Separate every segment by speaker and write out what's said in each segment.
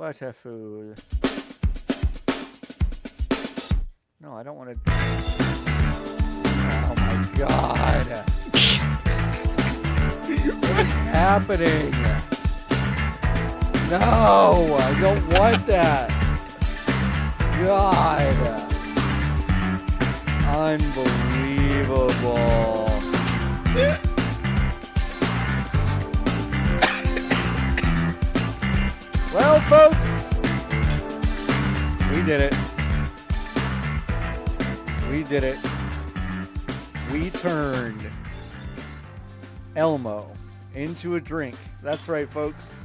Speaker 1: What a fool. No, I don't want to. Oh my god. What is happening? No, I don't want that. God. Unbelievable. Well, folks, we did it. We did it. We turned Elmo into a drink. That's right, folks.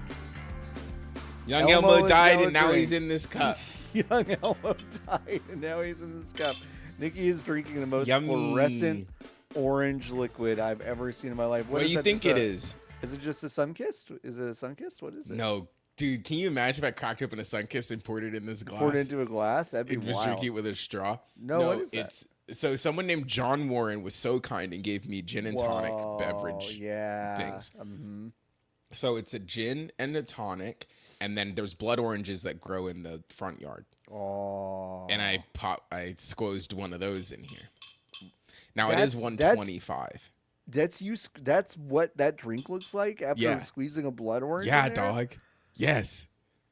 Speaker 2: Young Elmo died, and now
Speaker 1: drink.
Speaker 2: he's in this cup.
Speaker 1: Young Elmo died, and now he's in this cup. Niki is drinking the most
Speaker 2: Yummy.
Speaker 1: fluorescent orange liquid I've ever seen in my life.
Speaker 2: What do you think it is?
Speaker 1: Is it just a Sunkist? Is it a Sunkist? What is it?
Speaker 2: No. Dude, can you imagine if I cracked open a Sunkist and poured it in this glass?
Speaker 1: Poured it into a glass? That'd be
Speaker 2: and just
Speaker 1: wild.
Speaker 2: drink it with a straw?
Speaker 1: No, what is that?
Speaker 2: So someone named John Warren was so kind and gave me gin and tonic beverage things.
Speaker 1: Mm-hmm.
Speaker 2: So it's a gin and a tonic, and then there's blood oranges that grow in the front yard.
Speaker 1: Oh.
Speaker 2: And I squozed one of those in here. Now it is $125.
Speaker 1: That's what that drink looks like after squeezing a blood orange.
Speaker 2: Yeah,
Speaker 1: in there?
Speaker 2: dog. Yes.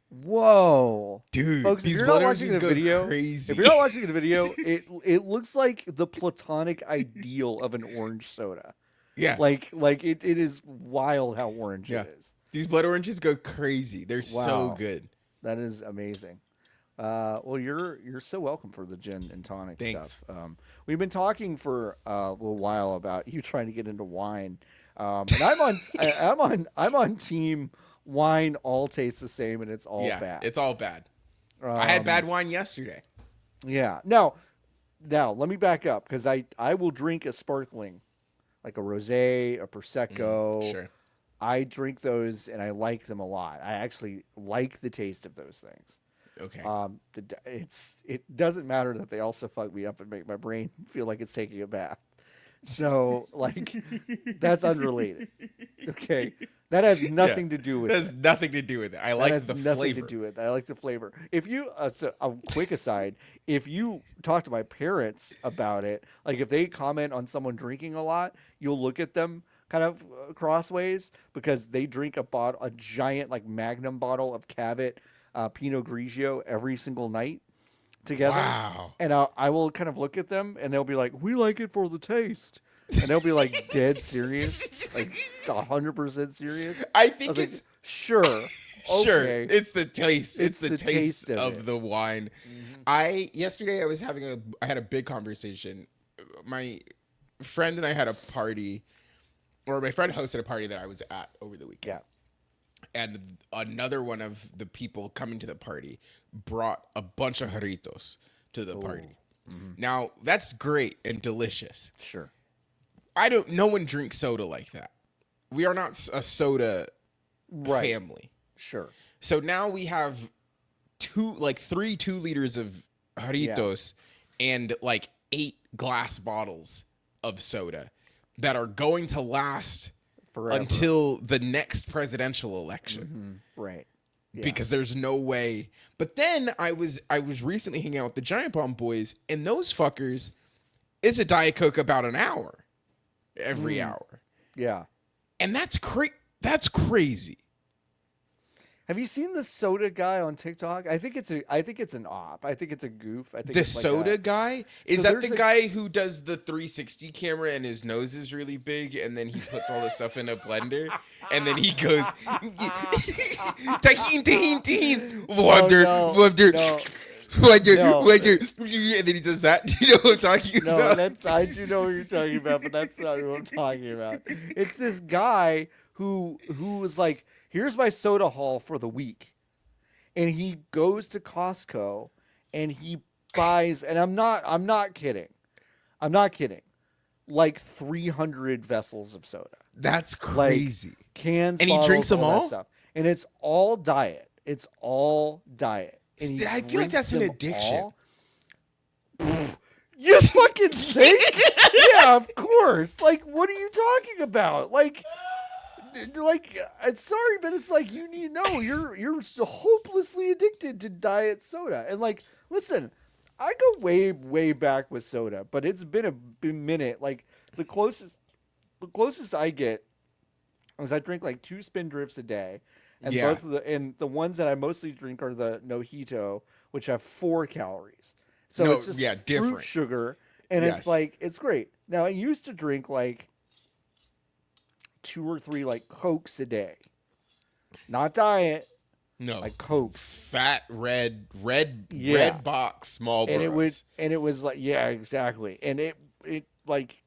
Speaker 1: Whoa,
Speaker 2: dude!
Speaker 1: Folks,
Speaker 2: these
Speaker 1: if you're
Speaker 2: blood
Speaker 1: not watching
Speaker 2: oranges
Speaker 1: the
Speaker 2: go
Speaker 1: video,
Speaker 2: crazy.
Speaker 1: if you're not watching the video, it looks like the platonic ideal of an orange soda.
Speaker 2: Yeah,
Speaker 1: like it is wild how orange it is.
Speaker 2: These blood oranges go crazy. They're so good.
Speaker 1: That is amazing. Well, you're so welcome for the gin and tonic stuff. We've been talking for a little while about you trying to get into wine, and I'm on team wine. All tastes the same, and it's all bad.
Speaker 2: It's all bad. I had bad wine yesterday.
Speaker 1: Yeah. Now let me back up because I will drink a sparkling, like a rosé, a prosecco.
Speaker 2: Sure.
Speaker 1: I drink those and I like them a lot. I actually like the taste of those things.
Speaker 2: Okay.
Speaker 1: It doesn't matter that they also fuck me up and make my brain feel like it's taking a bath. So like that's unrelated. Okay. That has nothing to do with it.
Speaker 2: That has nothing to do with it. I like the flavor.
Speaker 1: Nothing to do with it. I like the flavor. If you so a quick aside, if you talk to my parents about it, like if they comment on someone drinking a lot, you'll look at them kind of crossways because they drink a giant like Magnum bottle of Cavit Pinot Grigio every single night together.
Speaker 2: Wow.
Speaker 1: And I will kind of look at them and they'll be like, "We like it for the taste." And they'll be like dead serious, like 100% serious.
Speaker 2: I think it's
Speaker 1: like, sure.
Speaker 2: Sure.
Speaker 1: Okay.
Speaker 2: It's the taste. It's the taste
Speaker 1: of
Speaker 2: of the wine. Mm-hmm. Yesterday I had a big conversation. My friend and I had a party, or my friend hosted a party that I was at over the weekend. Yeah. And another one of the people coming to the party brought a bunch of jarritos to the party. Mm-hmm. Now, that's great and delicious.
Speaker 1: Sure.
Speaker 2: No one drinks soda like that. We are not a soda family.
Speaker 1: Sure.
Speaker 2: So now we have 3 2-liters of jarritos and like 8 glass bottles of soda that are going to last forever until the next presidential election.
Speaker 1: Mm-hmm. Right. Yeah.
Speaker 2: Because there's no way. But then I was recently hanging out with the Giant Bomb boys, and those fuckers, it's a Diet Coke about an hour. Every hour.
Speaker 1: Yeah.
Speaker 2: And that's crazy.
Speaker 1: Have you seen the soda guy on TikTok? I think it's an op. I think it's a goof. I think
Speaker 2: the
Speaker 1: it's like
Speaker 2: soda guy? Is that the guy who does the 360 camera and his nose is really big and then he puts all the stuff in a blender and then he goes tahini wonder. And then he does that. Do you know what I'm talking about?
Speaker 1: I do know what you're talking about, but that's not what I'm talking about. It's this guy who was like, "Here's my soda haul for the week," and he goes to Costco and he buys, and I'm not kidding, like 300 vessels of soda.
Speaker 2: That's crazy.
Speaker 1: Like cans,
Speaker 2: and
Speaker 1: bottles,
Speaker 2: he drinks them all,
Speaker 1: stuff. And it's all diet. And
Speaker 2: I feel like that's an addiction.
Speaker 1: You fucking think? Yeah, of course. Like, what are you talking about? Like, like, I'm sorry, but it's like you need to know you're so hopelessly addicted to diet soda. And like, listen, I go way back with soda, but it's been a minute. Like the closest I get is I drink like 2 Spindrifts a day, and
Speaker 2: Yeah.
Speaker 1: the ones that I mostly drink are the Nojito, which have 4 calories. So
Speaker 2: No,
Speaker 1: it's just
Speaker 2: yeah,
Speaker 1: fruit
Speaker 2: different.
Speaker 1: sugar, and it's
Speaker 2: Yes.
Speaker 1: like it's great. Now I used to drink like 2 or 3 like Cokes a day, not diet,
Speaker 2: No.
Speaker 1: like Cokes.
Speaker 2: Fat
Speaker 1: Yeah,
Speaker 2: red box
Speaker 1: and
Speaker 2: Marlboros.
Speaker 1: it was like yeah, exactly, and it like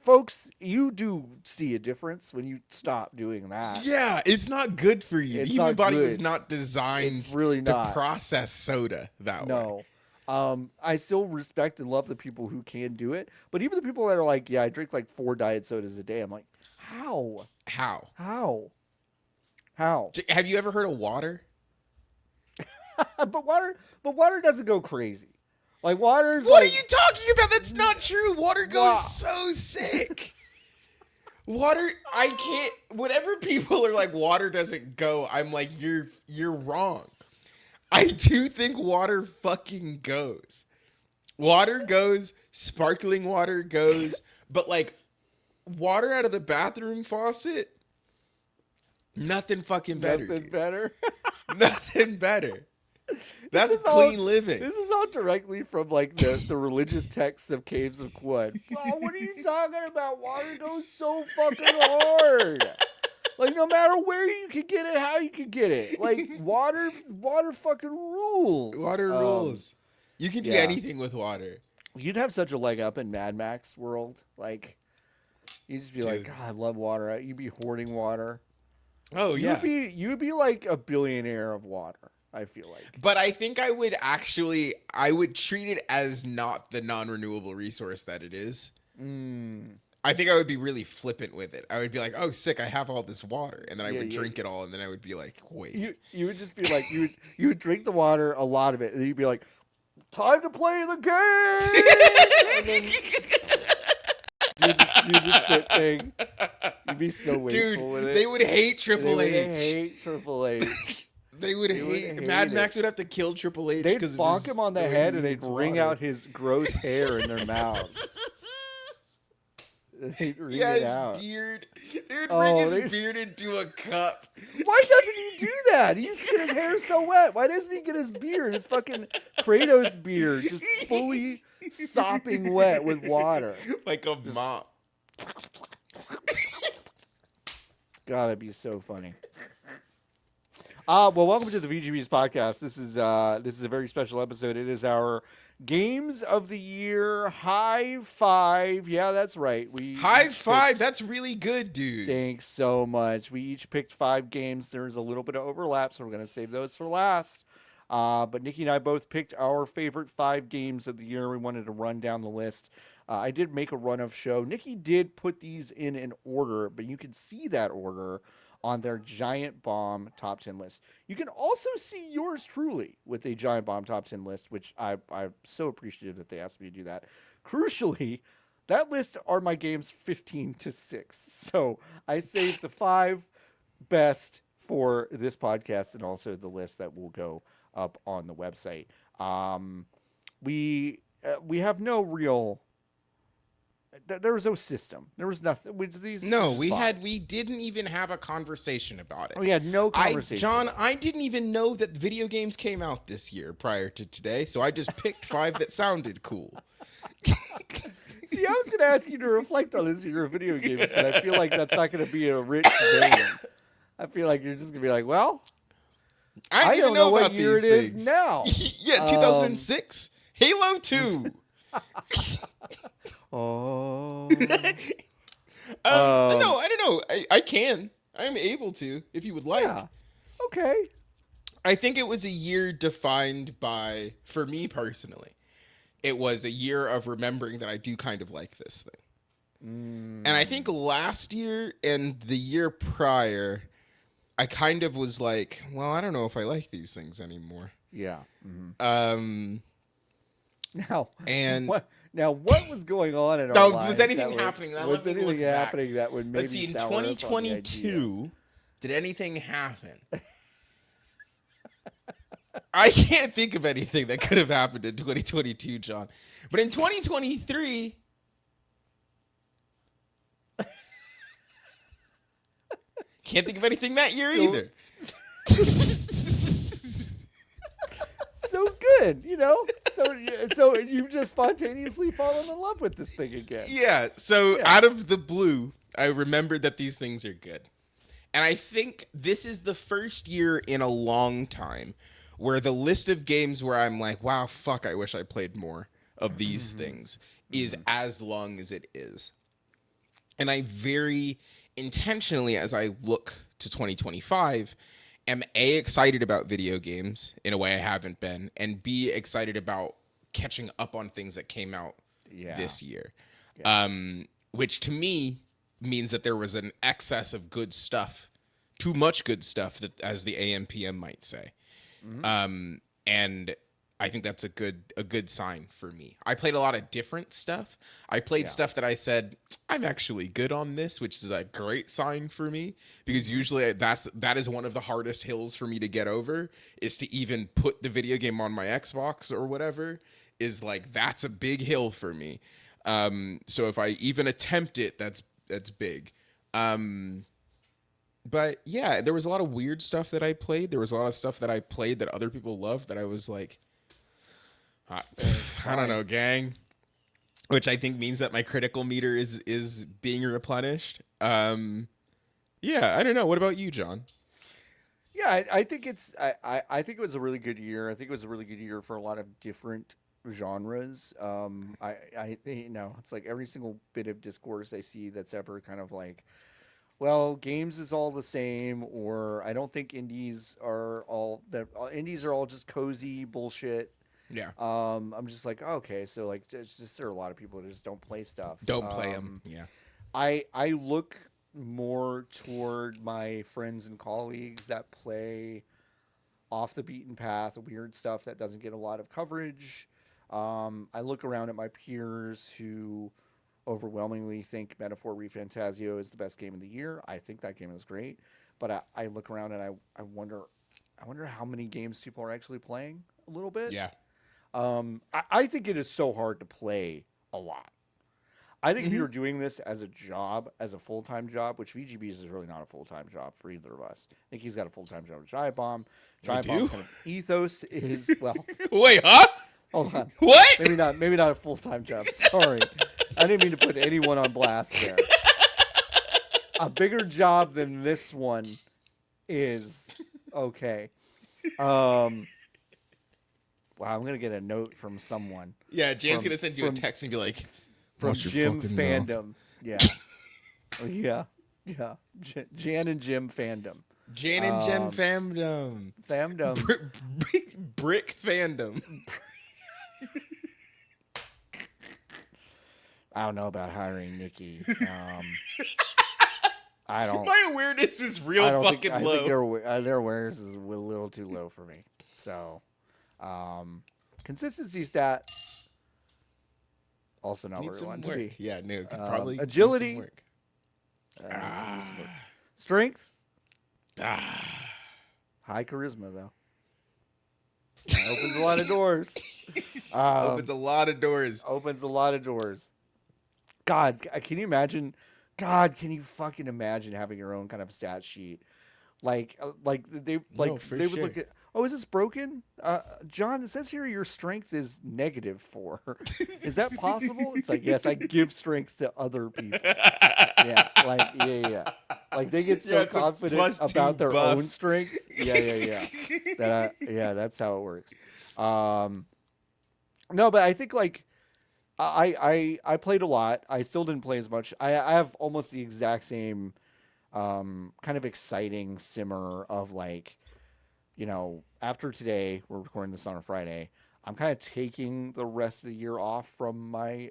Speaker 1: folks, you do see a difference when you stop doing that.
Speaker 2: Yeah, it's not good for you. The
Speaker 1: It's
Speaker 2: human
Speaker 1: not
Speaker 2: body was
Speaker 1: good.
Speaker 2: not
Speaker 1: It's
Speaker 2: designed
Speaker 1: really
Speaker 2: to
Speaker 1: not.
Speaker 2: process soda that way.
Speaker 1: No. I still respect and love the people who can do it, but even the people that are like, yeah, I drink like 4 diet sodas a day. I'm like, how?
Speaker 2: How?
Speaker 1: How? How?
Speaker 2: Have you ever heard of water?
Speaker 1: But water doesn't go crazy. Like water's
Speaker 2: What are
Speaker 1: like
Speaker 2: you talking about? That's not true. Water goes
Speaker 1: wow.
Speaker 2: so sick. Water, I can't. Whenever people are like, water doesn't go, I'm like, you're wrong. I do think water fucking goes. Water goes, sparkling water goes, but like water out of the bathroom faucet, nothing fucking better.
Speaker 1: Nothing
Speaker 2: Dude.
Speaker 1: better.
Speaker 2: Nothing better. That's
Speaker 1: This is all-
Speaker 2: clean living.
Speaker 1: This is all directly from like the religious texts of Caves of Quud. Bro, what are you talking about? Water goes so fucking hard. Like no matter where you can get it, how you can get it. Like water fucking rules.
Speaker 2: Water rules. You can do
Speaker 1: yeah.
Speaker 2: anything with water.
Speaker 1: You'd have such a leg up in Mad Max world. Like you'd just be like, God, I love water. You'd be hoarding water.
Speaker 2: Oh yeah.
Speaker 1: You'd be like a billionaire of water. I feel like.
Speaker 2: But I think I would treat it as not the non-renewable resource that it is. I think I would be really flippant with it. I would be like, "Oh, sick! I have all this water," and then I would drink it all, and then I would be like, "Wait."
Speaker 1: You would just be like, you would drink the water, a lot of it, and then you'd be like, "Time to play the game." And then do the spit thing. You'd be so wasteful with it.
Speaker 2: They would hate Triple
Speaker 1: They
Speaker 2: H.
Speaker 1: would hate Triple H.
Speaker 2: They would hate Mad Max. Would have to kill Triple H.
Speaker 1: They'd bonk him on the head, and they'd wring out his gross hair in their mouths. They'd wring it out.
Speaker 2: His beard. They would bring his beard into a cup.
Speaker 1: Why doesn't he do that? He used to get his hair so wet. Why doesn't he get his beard, his fucking Kratos beard, just fully sopping wet with water?
Speaker 2: Like a mop.
Speaker 1: God, that'd be so funny. Well, welcome to the VGBees podcast. This is a very special episode. It is our Games of the Year High Five. Yeah, that's right.
Speaker 2: High Five. That's really good, dude.
Speaker 1: Thanks so much. We each picked 5 games. There's a little bit of overlap, so we're gonna save those for last. But Nikki and I both picked our favorite 5 games of the year. We wanted to run down the list. I did make a run of show. Nikki did put these in an order, but you can see that order on their Giant Bomb top 10 list. You can also see yours truly with a Giant Bomb top 10 list, which I'm so appreciative that they asked me to do that. Crucially, that list are my games 15 to 6. So I saved the 5 best for this podcast and also the list that will go up on the website. We have no real. There was no system. There was nothing. We
Speaker 2: didn't even have a conversation about it.
Speaker 1: We had no conversation.
Speaker 2: John, I didn't even know that video games came out this year prior to today, so I just picked 5 that sounded cool.
Speaker 1: See, I was going to ask you to reflect on this year of video games, but I feel like that's not going to be a rich vein. I feel like you're just going to be like, well, I don't know what year it is now.
Speaker 2: Yeah, 2006. Halo 2.
Speaker 1: Oh.
Speaker 2: No, I don't know. I can. I'm able to, if you would like.
Speaker 1: Yeah. Okay.
Speaker 2: I think it was a year defined by, for me personally, it was a year of remembering that I do kind of like this thing. And I think last year and the year prior, I kind of was like, well, I don't know if I like these things anymore.
Speaker 1: Yeah. Mm-hmm. Now,
Speaker 2: And
Speaker 1: what was going on in our
Speaker 2: now, was
Speaker 1: lives
Speaker 2: anything
Speaker 1: that
Speaker 2: happening? Now, let
Speaker 1: was
Speaker 2: me look
Speaker 1: anything
Speaker 2: back.
Speaker 1: happening that would
Speaker 2: Let's
Speaker 1: maybe
Speaker 2: see. In
Speaker 1: sour us on the idea?
Speaker 2: 2022, did anything happen? I can't think of anything that could have happened in 2022, John. But in 2023, can't think of anything that year
Speaker 1: So,
Speaker 2: either.
Speaker 1: so good, So you've just spontaneously fallen in love with this thing again.
Speaker 2: Yeah. So out of the blue, I remembered that these things are good. And I think this is the first year in a long time where the list of games where I'm like, wow, fuck, I wish I played more of these things is as long as it is. And I very intentionally, as I look to 2025, am A, excited about video games in a way I haven't been, and B, excited about catching up on things that came out this year. Which to me means that there was an excess of good stuff, too much good stuff, that, as the AMPM might say. And I think that's a good sign for me. I played a lot of different stuff. I played stuff that I said, I'm actually good on this, which is a great sign for me, because usually that is one of the hardest hills for me to get over, is to even put the video game on my Xbox or whatever, is like, that's a big hill for me. So if I even attempt it, that's big. But yeah, there was a lot of weird stuff that I played. There was a lot of stuff that I played that other people loved that I was like, I don't know, gang. Which I think means that my critical meter is being replenished. Yeah, I don't know. What about you, John?
Speaker 1: Yeah, I think I think it was a really good year. I think it was a really good year for a lot of different genres. It's like every single bit of discourse I see that's ever kind of like, well, games is all the same, or I don't think indies are all just cozy bullshit.
Speaker 2: Yeah.
Speaker 1: I'm just like, okay, so like, it's just there are a lot of people that just don't play stuff.
Speaker 2: Don't play them. Yeah.
Speaker 1: I look more toward my friends and colleagues that play off the beaten path, weird stuff that doesn't get a lot of coverage. I look around at my peers who overwhelmingly think Metaphor ReFantazio is the best game of the year. I think that game is great, but I look around and I wonder how many games people are actually playing a little bit.
Speaker 2: Yeah.
Speaker 1: I think it is so hard to play a lot. I think if you were doing this as a job, as a full-time job, which VGBees is really not a full-time job for either of us. I think he's got a full-time job at Jive Bomb. Jive Bomb's kind of ethos is, well...
Speaker 2: Wait, huh?
Speaker 1: Hold on.
Speaker 2: What?
Speaker 1: Maybe not a full-time job. Sorry. I didn't mean to put anyone on blast there. A bigger job than this one is okay. Wow, I'm gonna get a note from someone.
Speaker 2: Yeah, Jan's gonna send you a text and be like,
Speaker 1: from Jim fandom. Yeah. Yeah. Jan and Jim fandom.
Speaker 2: Jan and Jim fandom. Brick fandom.
Speaker 1: I don't know about hiring Niki. I don't.
Speaker 2: My awareness is real fucking low.
Speaker 1: I think their awareness is a little too low for me. So, consistency stat. Also not where we want to be.
Speaker 2: Yeah, no, could probably
Speaker 1: agility.
Speaker 2: Use some work.
Speaker 1: Strength. High charisma though. That opens a lot of doors.
Speaker 2: Opens a lot of doors.
Speaker 1: Opens a lot of doors. God, can you imagine? God, can you fucking imagine having your own kind of stat sheet? They would look at. Oh, is this broken? John, it says here your strength is -4. Is that possible? It's like, yes, I give strength to other people. Yeah. Like they get so confident about their own strength. Yeah. That's how it works. No, but I think like I played a lot. I still didn't play as much. I have almost the exact same kind of exciting simmer of like, after today, we're recording this on a Friday, I'm kind of taking the rest of the year off from my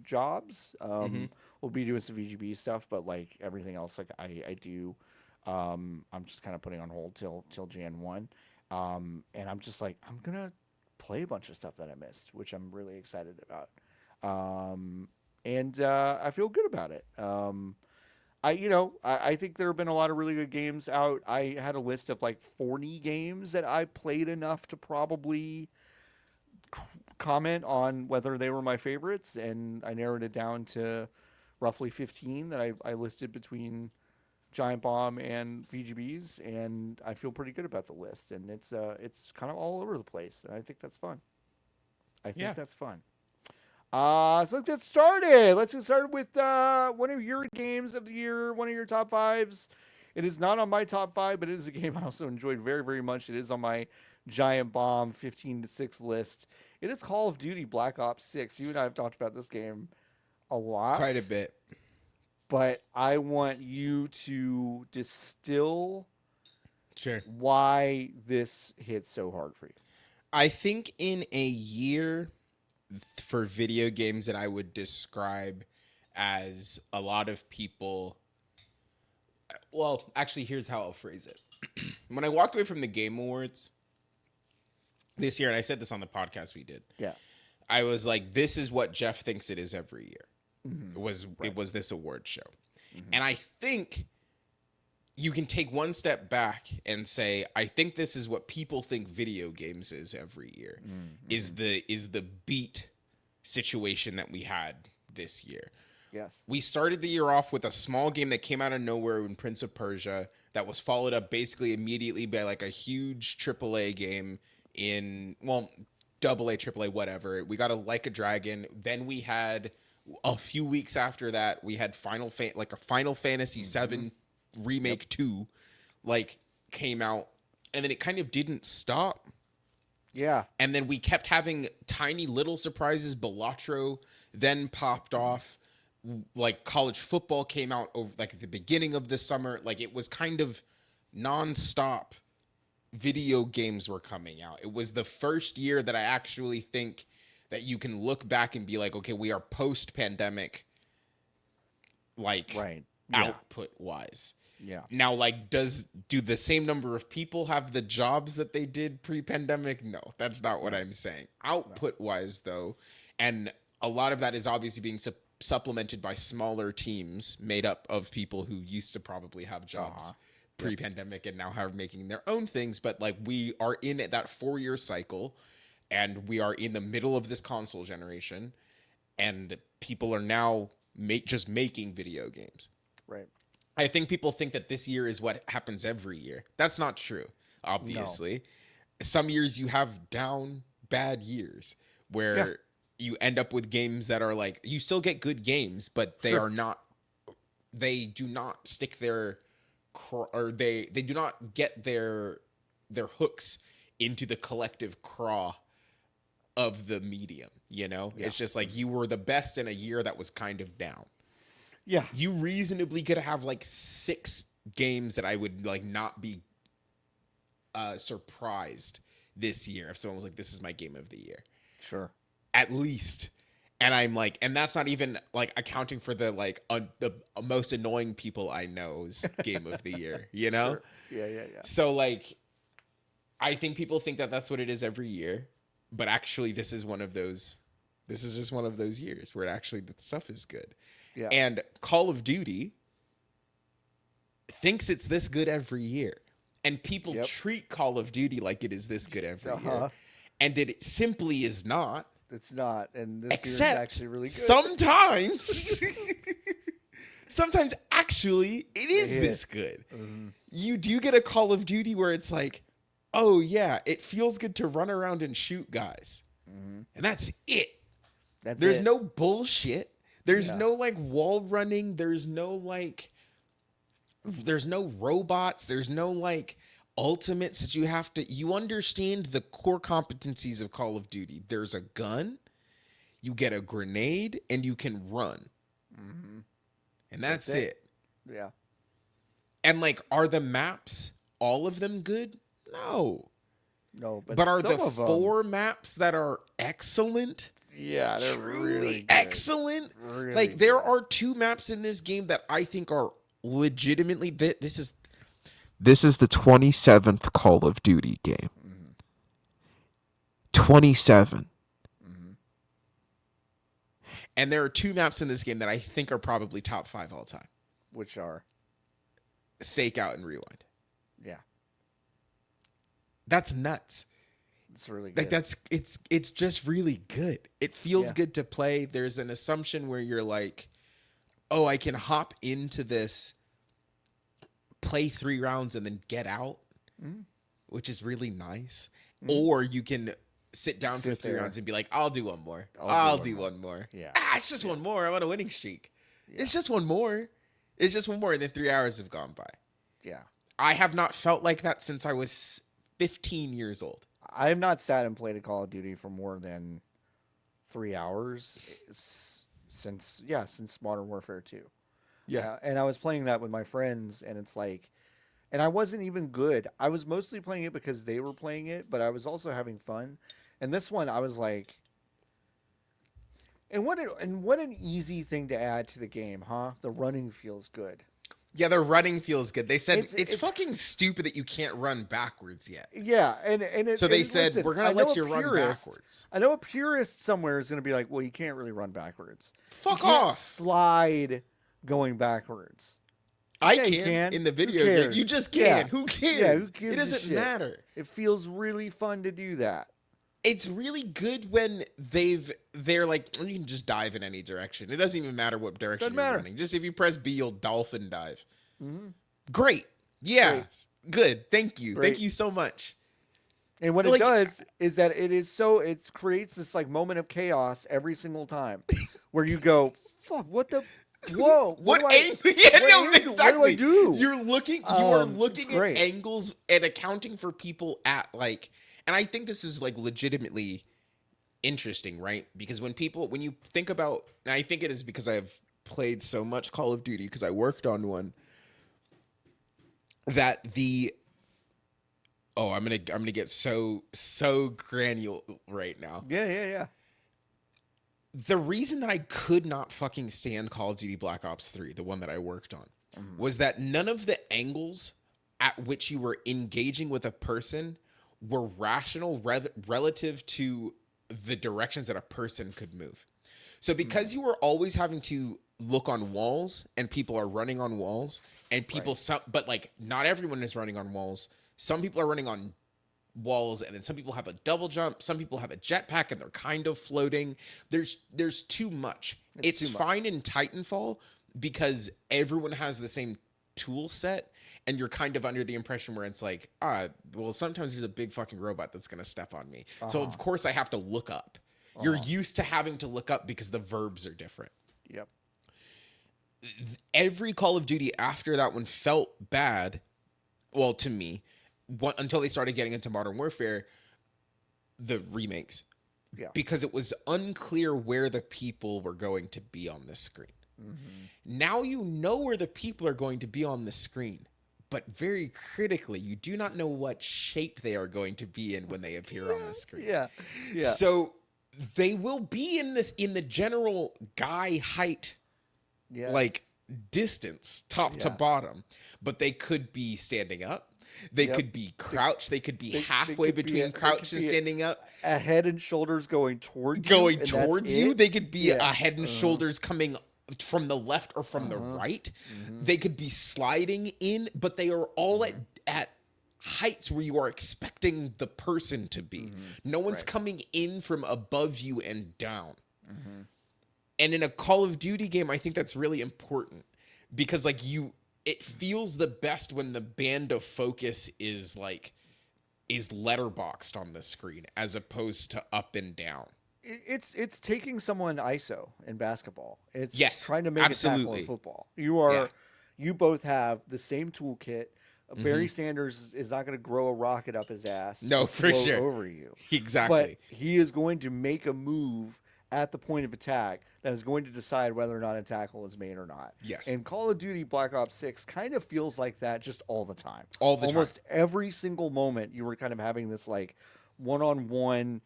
Speaker 1: jobs. We'll be doing some VGB stuff, but like everything else, like I do, I'm just kind of putting on hold till Jan 1. And I'm just like, I'm gonna play a bunch of stuff that I missed, which I'm really excited about. And I feel good about it. I think there have been a lot of really good games out. I had a list of like 40 games that I played enough to probably comment on whether they were my favorites, and I narrowed it down to roughly 15 that I listed between Giant Bomb and VGBees, and I feel pretty good about the list. And it's kind of all over the place, and I think that's fun. I think that's fun. So let's get started. Let's get started with one of your games of the year, one of your top fives. It is not on my top five, but it is a game I also enjoyed very, very much. It is on my Giant Bomb 15-6 list. It is Call of Duty Black Ops 6. You and I have talked about this game a lot.
Speaker 2: Quite a bit.
Speaker 1: But I want you to distill
Speaker 2: Sure.
Speaker 1: why this hit so hard for you.
Speaker 2: I think in a year for video games that I would describe as a lot of people... Well, actually, here's how I'll phrase it. When I walked away from the Game Awards this year, and I said this on the podcast we did, I was like, this is what Jeff thinks it is every year. It was this award show. And I think you can take one step back and say, I think this is what people think video games is every year, is the beat situation that we had this year.
Speaker 1: Yes.
Speaker 2: We started the year off with a small game that came out of nowhere in Prince of Persia that was followed up basically immediately by like a huge AAA game in, well, AA, AAA, whatever. We got a Like a Dragon. Then we had a few weeks after that, we had a Final Fantasy VII Remake 2 like came out, and then it kind of didn't stop.
Speaker 1: Yeah.
Speaker 2: And then we kept having tiny little surprises. Balatro then popped off. Like college football came out over like at the beginning of the summer. Like it was kind of nonstop video games were coming out. It was the first year that I actually think that you can look back and be like, okay, we are post-pandemic, like output-wise.
Speaker 1: Yeah.
Speaker 2: Now, like, do the same number of people have the jobs that they did pre-pandemic? No, that's not what I'm saying. Output-wise, though, and a lot of that is obviously being supplemented by smaller teams made up of people who used to probably have jobs pre-pandemic and now are making their own things. But like, we are in that 4-year cycle, and we are in the middle of this console generation, and people are now just making video games.
Speaker 1: Right.
Speaker 2: I think people think that this year is what happens every year. That's not true, obviously. No. Some years you have bad years where you end up with games that are like, you still get good games, but they are not, they do not stick their, or they do not get their hooks into the collective craw of the medium, you know? Yeah. It's just like you were the best in a year that was kind of down.
Speaker 1: Yeah.
Speaker 2: You reasonably could have like 6 games that I would like not be surprised this year if someone was like, this is my game of the year.
Speaker 1: Sure.
Speaker 2: At least. And I'm like, and that's not even like accounting for the like the most annoying people I know's game of the year, you know?
Speaker 1: Sure. Yeah.
Speaker 2: So like, I think people think that that's what it is every year, but actually this is just one of those years where actually the stuff is good. Yeah. And Call of Duty thinks it's this good every year. And people treat Call of Duty like it is this good every year. And it simply is not.
Speaker 1: It's not. And this
Speaker 2: Except
Speaker 1: year is actually really good.
Speaker 2: Sometimes actually it is this good. Mm-hmm. You do get a Call of Duty where it's like, oh yeah, it feels good to run around and shoot guys. Mm-hmm. And that's it. There's no bullshit. There's no like wall running. There's no robots. There's no like ultimates that you understand the core competencies of Call of Duty. There's a gun, you get a grenade, and you can run. Mm-hmm. And that's it.
Speaker 1: Yeah.
Speaker 2: And like, are the maps, all of them good? No.
Speaker 1: No,
Speaker 2: but are the 4 maps that are excellent?
Speaker 1: Yeah, they're really good.
Speaker 2: Excellent.
Speaker 1: Really
Speaker 2: like there are 2 maps in this game that I think are legitimately this is the 27th Call of Duty game. Mm-hmm. 27.
Speaker 1: Mm-hmm.
Speaker 2: And there are 2 maps in this game that I think are probably top 5 all time.
Speaker 1: Which are?
Speaker 2: Stakeout and Rewind.
Speaker 1: Yeah.
Speaker 2: That's nuts.
Speaker 1: It's really good.
Speaker 2: Like it's just really good. It feels good to play. There's an assumption where you're like, oh, I can hop into this, play 3 rounds and then get out, which is really nice. Or you can sit down for 3 rounds and be like, I'll do one more. I'll do one more.
Speaker 1: Yeah.
Speaker 2: It's just one more. I'm on a winning streak. Yeah. It's just one more. It's just one more. And then 3 hours have gone by.
Speaker 1: Yeah.
Speaker 2: I have not felt like that since I was 15 years old.
Speaker 1: I have not sat and played a Call of Duty for more than 3 hours since Modern Warfare 2.
Speaker 2: Yeah.
Speaker 1: And I was playing that with my friends, and it's like, and I wasn't even good. I was mostly playing it because they were playing it, but I was also having fun. And this one, I was like, and what an easy thing to add to the game, huh? The running feels good.
Speaker 2: Yeah, the running feels good. They said it's fucking stupid that you can't run backwards yet.
Speaker 1: Yeah,
Speaker 2: so they said, we're going to let you run backwards.
Speaker 1: I know a purist somewhere is going to be like, well, you can't really run backwards.
Speaker 2: Fuck off.
Speaker 1: Slide going backwards.
Speaker 2: I can in the video game. You just can.
Speaker 1: Yeah.
Speaker 2: Who cares?
Speaker 1: Yeah, who gives
Speaker 2: it doesn't matter.
Speaker 1: It feels really fun to do that.
Speaker 2: It's really good when they're like, you can just dive in any direction. It doesn't even matter what direction you're running. Just if you press B, you'll dolphin dive.
Speaker 1: Mm-hmm.
Speaker 2: Great. Yeah. Great. Good. Thank you.
Speaker 1: Great.
Speaker 2: Thank you so much.
Speaker 1: And what it does is that it creates this like moment of chaos every single time where you go, fuck, what the, whoa.
Speaker 2: What angle? Yeah, no, exactly.
Speaker 1: What do I do?
Speaker 2: You are looking at angles and accounting for people at like, and I think this is like legitimately interesting, right? Because when you think about, and I think it is because I've played so much Call of Duty because I worked on one, that I'm gonna get so granular right now.
Speaker 1: Yeah.
Speaker 2: The reason that I could not fucking stand Call of Duty Black Ops 3, the one that I worked on, was that none of the angles at which you were engaging with a person were rational relative to the directions that a person could move. So because you were always having to look on walls and people are running on walls and people, but like not everyone is running on walls. Some people are running on walls and then some people have a double jump. Some people have a jetpack and they're kind of floating. There's too much. It's fine in Titanfall because everyone has the same tool set and you're kind of under the impression where it's like, well, sometimes there's a big fucking robot that's going to step on me. So of course I have to look up. You're used to having to look up because the verbs are different.
Speaker 1: Yep.
Speaker 2: Every Call of Duty after that one felt bad. Well, to me, until they started getting into Modern Warfare, the remakes.
Speaker 1: Yeah.
Speaker 2: Because it was unclear where the people were going to be on the screen. Mm-hmm. Now you know where the people are going to be on the screen, but very critically, you do not know what shape they are going to be in when they appear on the screen.
Speaker 1: Yeah.
Speaker 2: So they will be in the general guy height, like distance, top to bottom, but they could be standing up. They could be crouched. They could be halfway between crouched and standing up.
Speaker 1: A head and shoulders going towards you.
Speaker 2: They could be a head and shoulders coming from the left or from the right. They could be sliding in, but they are all at heights where you are expecting the person to be. No one's coming in from above you and down. And in a Call of Duty game, I think that's really important because it feels the best when the band of focus is letterboxed on the screen as opposed to up and down.
Speaker 1: It's taking someone ISO in basketball. It's trying to make it tackle in football. You both have the same toolkit. Barry Sanders is not going to grow a rocket up his ass.
Speaker 2: No, for sure.
Speaker 1: Over you.
Speaker 2: Exactly.
Speaker 1: But he is going to make a move at the point of attack that is going to decide whether or not a tackle is made or not.
Speaker 2: Yes.
Speaker 1: And Call of Duty Black Ops 6 kind of feels like that just all the time.
Speaker 2: Almost
Speaker 1: every single moment you were kind of having this like one-on-one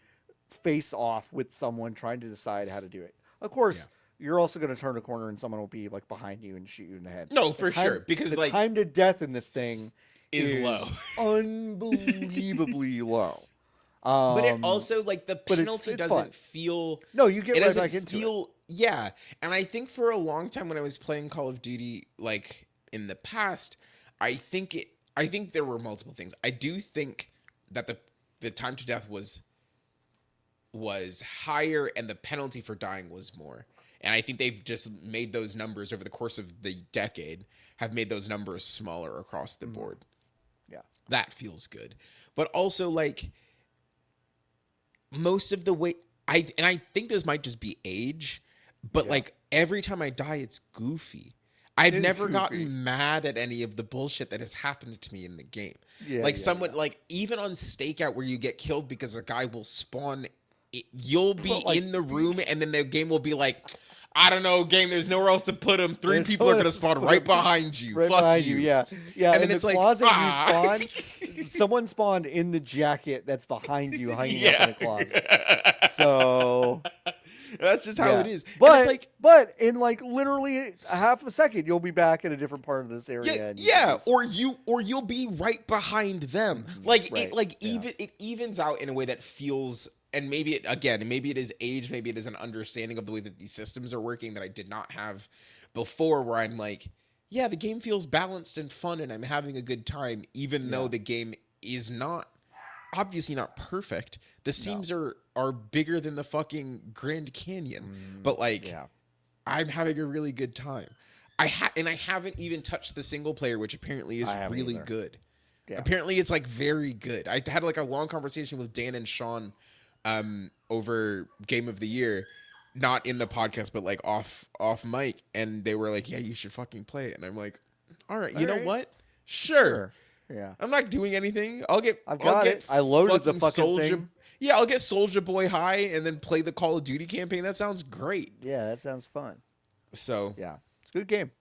Speaker 1: face off with someone trying to decide how to do it. Of course, you're also going to turn a corner and someone will be like behind you and shoot you in the head.
Speaker 2: No, for sure. Because
Speaker 1: the time to death in this thing
Speaker 2: is low.
Speaker 1: Unbelievably low.
Speaker 2: But it also, like, the
Speaker 1: But
Speaker 2: penalty
Speaker 1: it's fun.
Speaker 2: doesn't feel.
Speaker 1: No, you get
Speaker 2: It
Speaker 1: right
Speaker 2: doesn't
Speaker 1: back into it.
Speaker 2: feel. Yeah, and I think for a long time when I was playing Call of Duty, like in the past, I think it. I think there were multiple things. I do think that the time to death was higher and the penalty for dying was more. And I think they've just made those numbers over the course of the decade, have made those numbers smaller across the board.
Speaker 1: Yeah.
Speaker 2: That feels good. But also, like, most of the way I think this might just be age, but like every time I die, it's goofy. I've never gotten mad at any of the bullshit that has happened to me in the game.
Speaker 1: Yeah,
Speaker 2: Like someone like even on Stakeout where you get killed because a guy will spawn, you'll be
Speaker 1: like,
Speaker 2: in the room and then the game will be like, I don't know, game. There's nowhere else to put him. Three people are gonna spawn right behind you.
Speaker 1: Right
Speaker 2: Fuck
Speaker 1: behind
Speaker 2: you.
Speaker 1: Yeah, yeah.
Speaker 2: And
Speaker 1: in
Speaker 2: then it's
Speaker 1: the
Speaker 2: like,
Speaker 1: closet you
Speaker 2: ah.
Speaker 1: spawn. Someone spawned in the jacket that's behind you, hanging up in the closet. So
Speaker 2: that's just how it is.
Speaker 1: But
Speaker 2: and it's like,
Speaker 1: but in like literally a half a second, you'll be back in a different part of this area.
Speaker 2: Yeah, or you'll be right behind them. Like
Speaker 1: Right,
Speaker 2: it evens out in a way that feels. And maybe maybe it is age, maybe it is an understanding of the way that these systems are working that I did not have before, where I'm like, yeah, the game feels balanced and fun and I'm having a good time, even though the game is obviously not perfect. The seams are bigger than the fucking Grand Canyon. But like, I'm having a really good time. I haven't even touched the single player, which apparently is really good. Yeah. Apparently it's like very good. I had like a long conversation with Dan and Sean over Game of the Year, not in the podcast, but like off mic, and they were like, yeah, you should fucking play it. And I'm like, all right, you know what? Sure.
Speaker 1: Yeah.
Speaker 2: I'm not doing anything. I'll get
Speaker 1: it. I loaded the fucking thing.
Speaker 2: Yeah, I'll get Soulja Boy high and then play the Call of Duty campaign. That sounds great.
Speaker 1: Yeah, that sounds fun.
Speaker 2: So
Speaker 1: yeah, it's a good game.